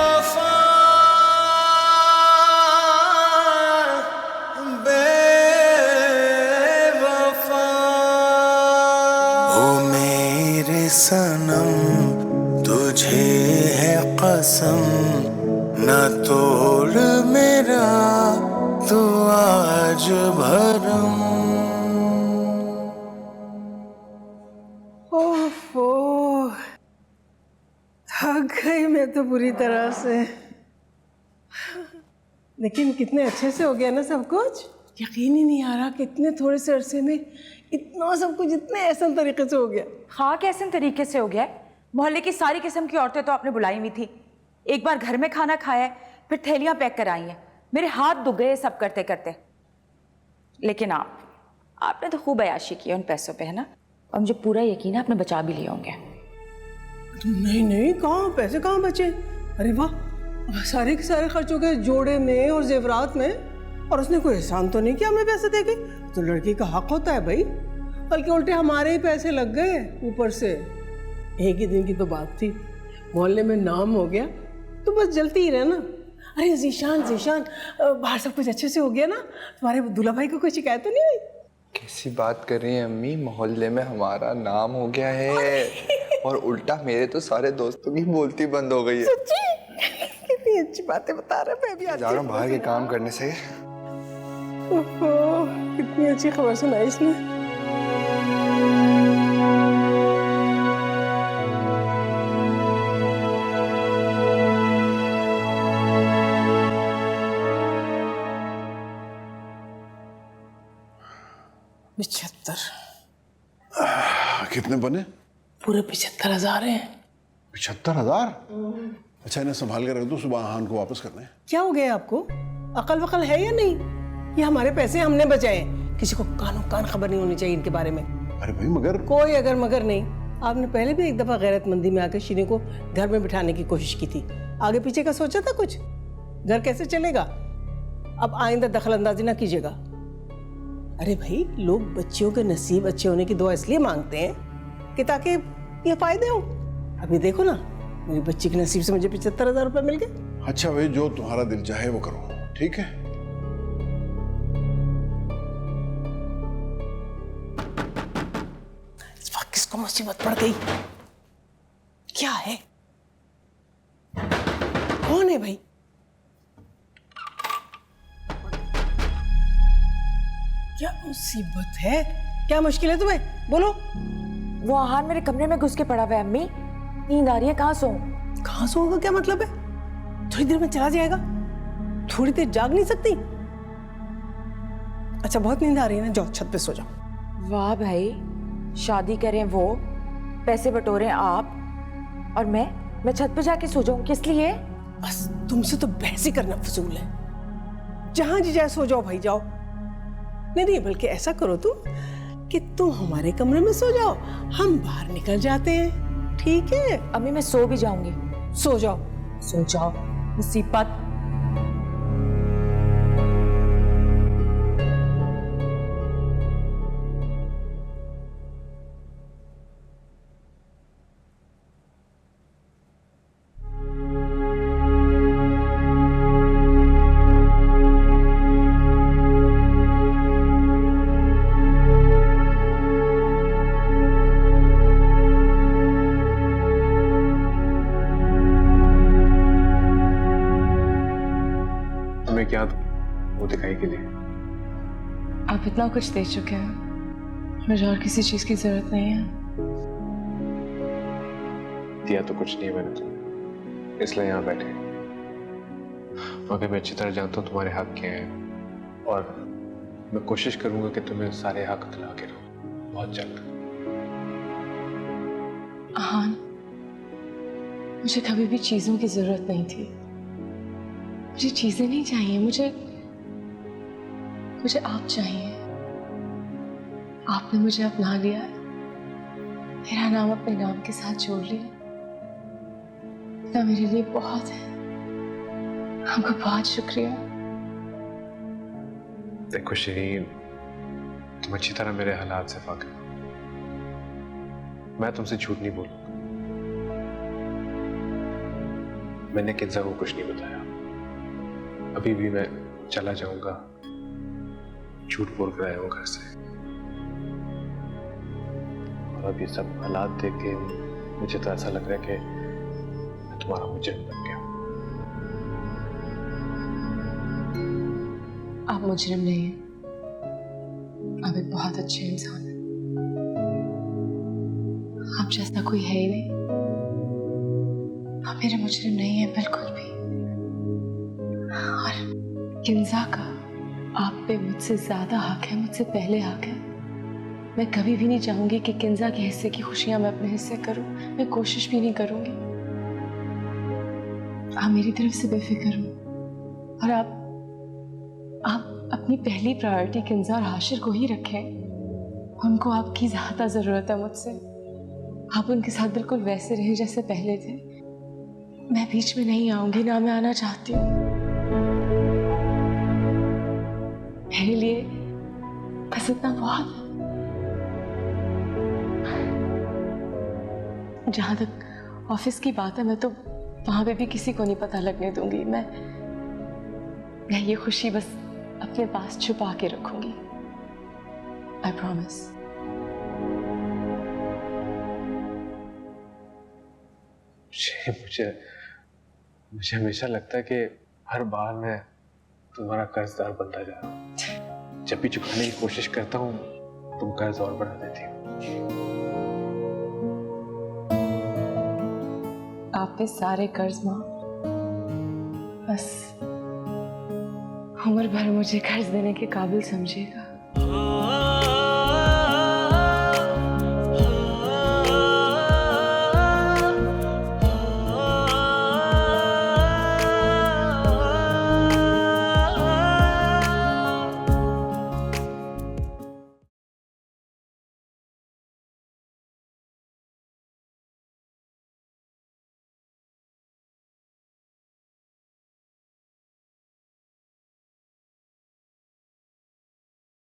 सनम तुझे है कसम, न तोड़ मेरा तू आज भरम। ओफो, थक गई मैं तो बुरी तरह से। लेकिन कितने अच्छे से हो गया ना सब कुछ। यकीन ही नहीं आ रहा कि इतने थोड़े से अरसे में इतना सब कुछ इतने ऐसा तरीके से हो गया। हाँ, कैसे तरीके से हो गया है? मोहल्ले की सारी किस्म की औरतें तो आपने बुलाई हुई थी। एक बार घर में खाना खाया है, फिर थैलियां पैक कराई हैं। मेरे हाथ दुख गए सब करते करते। लेकिन आपने तो खूब अयाशी की है उन पैसों पे, है ना? और मुझे पूरा यकीन है आपने बचा भी लिए होंगे। नहीं नहीं, कहाँ पैसे कहाँ बचे? अरे वाह, सारे के सारे खर्च हो गए जोड़े में और जेवरात में। और उसने कोई एहसान तो नहीं किया हमें पैसे देके। तो लड़की का हक होता है भाई, बल्कि उल्टे हमारे ही पैसे लग गए ऊपर से। एक ही दिन की तो बात थी, मोहल्ले में नाम हो गया तो बस जलती ही रहना। अरे जीशान बाहर सब कुछ अच्छे से हो गया ना? तुम्हारे दूल्हा भाई को कोई शिकायत तो नहीं हुई? कैसी बात कर रही हैं अम्मी, मोहल्ले में हमारा नाम हो गया है और उल्टा मेरे तो सारे दोस्तों की बोलती बंद हो गई है। सच्ची? कितनी अच्छी बातें बता रहे। मैं भी जा रहा हूँ बाहर के काम करने से। ओहो, कितनी अच्छी खबर सुनाई इसने। कितने बने? पूरे 75,000 हैं। 75,000? अच्छा, इन्हें संभाल के रख दो, सुबह आहान को वापस करने। क्या हो गया आपको? अकल वकल है या नहीं? ये हमारे पैसे हमने बचाए, किसी को कानो कान खबर नहीं होनी चाहिए इनके बारे में। अरे भाई मगर कोई अगर मगर नहीं। आपने पहले भी एक दफा गैरतमंदी में आकर शीनी को घर में बिठाने की कोशिश की थी। आगे पीछे का सोचा था कुछ? घर कैसे चलेगा? अब आइंदा दखल अंदाजी ना कीजिएगा। अरे भाई, लोग बच्चियों के नसीब अच्छे होने की दुआ इसलिए मांगते हैं कि ताकि ये फायदे हो। अभी देखो ना, मेरी बच्ची के नसीब से मुझे 75,000 रुपए मिल गए। अच्छा भाई, जो तुम्हारा दिल चाहे वो करो, ठीक है? इस वक्त किसको मुसीबत पड़ गई? क्या है? कौन है भाई? क्या मुसीबत है? क्या मुश्किल है तुम्हें? बोलो। वो आहान मेरे कमरे में घुस के पड़ा हुआ है अम्मी। नींद आ रही है, कहाँ सो? कहाँ सो होगा क्या मतलब है? थोड़ी देर में चला जाएगा। थोड़ी देर जाग नहीं सकती? अच्छा, बहुत नींद आ रही है ना, जाओ छत पे सो जाओ। वाह भाई, शादी करें वो, पैसे बटोरें आप, और मैं छत पे जाके सो जाऊं? किस लिए? बस तुमसे तो बहस ही करना फजूल है। जहां जी जाए सो जाओ भाई, जाओ। नहीं, बल्कि ऐसा करो तुम कि तुम हमारे कमरे में सो जाओ, हम बाहर निकल जाते हैं, ठीक है? अम्मी मैं सो भी जाऊंगी। सो जाओ। सो जाओ, मुसीबत। क्या वो दिखाई के लिए? आप इतना कुछ दे चुके हैं, मुझे और किसी चीज की जरूरत नहीं है। दिया तो कुछ नहीं मैंने तुम्हें, इसलिए यहाँ बैठे। मगर मैं अच्छी तरह जानता हूँ तुम्हारे हक क्या हैं, और मैं कोशिश करूंगा कि तुम्हें सारे हक दिला के रहूं बहुत जल्द। आहान, मुझे कभी भी चीजों की जरूरत नहीं थी। मुझे चीजें नहीं चाहिए, मुझे आप चाहिए। आपने मुझे अपना लिया, मेरा नाम अपने नाम के साथ जोड़ लिया। इतना मेरे लिए बहुत है। आपका बहुत शुक्रिया। देखो शिरीन, तुम अच्छी तरह मेरे हालात से वाकिफ हो। मैं तुमसे झूठ नहीं बोलूंगा। मैंने किंजा को कुछ नहीं बताया। अभी भी मैं चला जाऊंगा, झूठ बोल कर आया हूं घर से। और अब ये सब हालात देख के मुझे तो ऐसा लग रहा है कि मैं तुम्हारा मुजरिम बन गया। आप मुजरिम नहीं हैं, आप एक बहुत अच्छे इंसान हैं। आप जैसा कोई है ही नहीं। आप मेरे मुजरिम नहीं है बिल्कुल भी। और किंजा का आप पे मुझसे ज्यादा हक है, मुझसे पहले हक है। मैं कभी भी नहीं चाहूंगी कि किंजा के हिस्से की खुशियां मैं अपने हिस्से करूं। मैं कोशिश भी नहीं करूंगी। आप मेरी तरफ से बेफिक्र हो, और आप अपनी पहली प्रायोरिटी किंजा और हाशिर को ही रखें। उनको आपकी ज्यादा जरूरत है मुझसे। आप उनके साथ बिल्कुल वैसे रहे जैसे पहले थे। मैं बीच में नहीं आऊंगी, ना मैं आना चाहती हूँ। मेरे लिए बस इतना बहुत है। जहां तक ऑफिस की बात है, मैं तो वहां पे भी किसी को नहीं पता लगने दूंगी। मैं ये खुशी बस अपने पास छुपा के रखूंगी। I promise. मुझे हमेशा लगता है कि हर बार मैं तुम्हारा कर्जदार बनता जा रहा हूँ। जब भी चुकाने की कोशिश करता हूँ, तुम कर्ज और बढ़ा देती हो। आप पे सारे कर्ज मां, बस उम्र भर मुझे कर्ज देने के काबिल समझिएगा।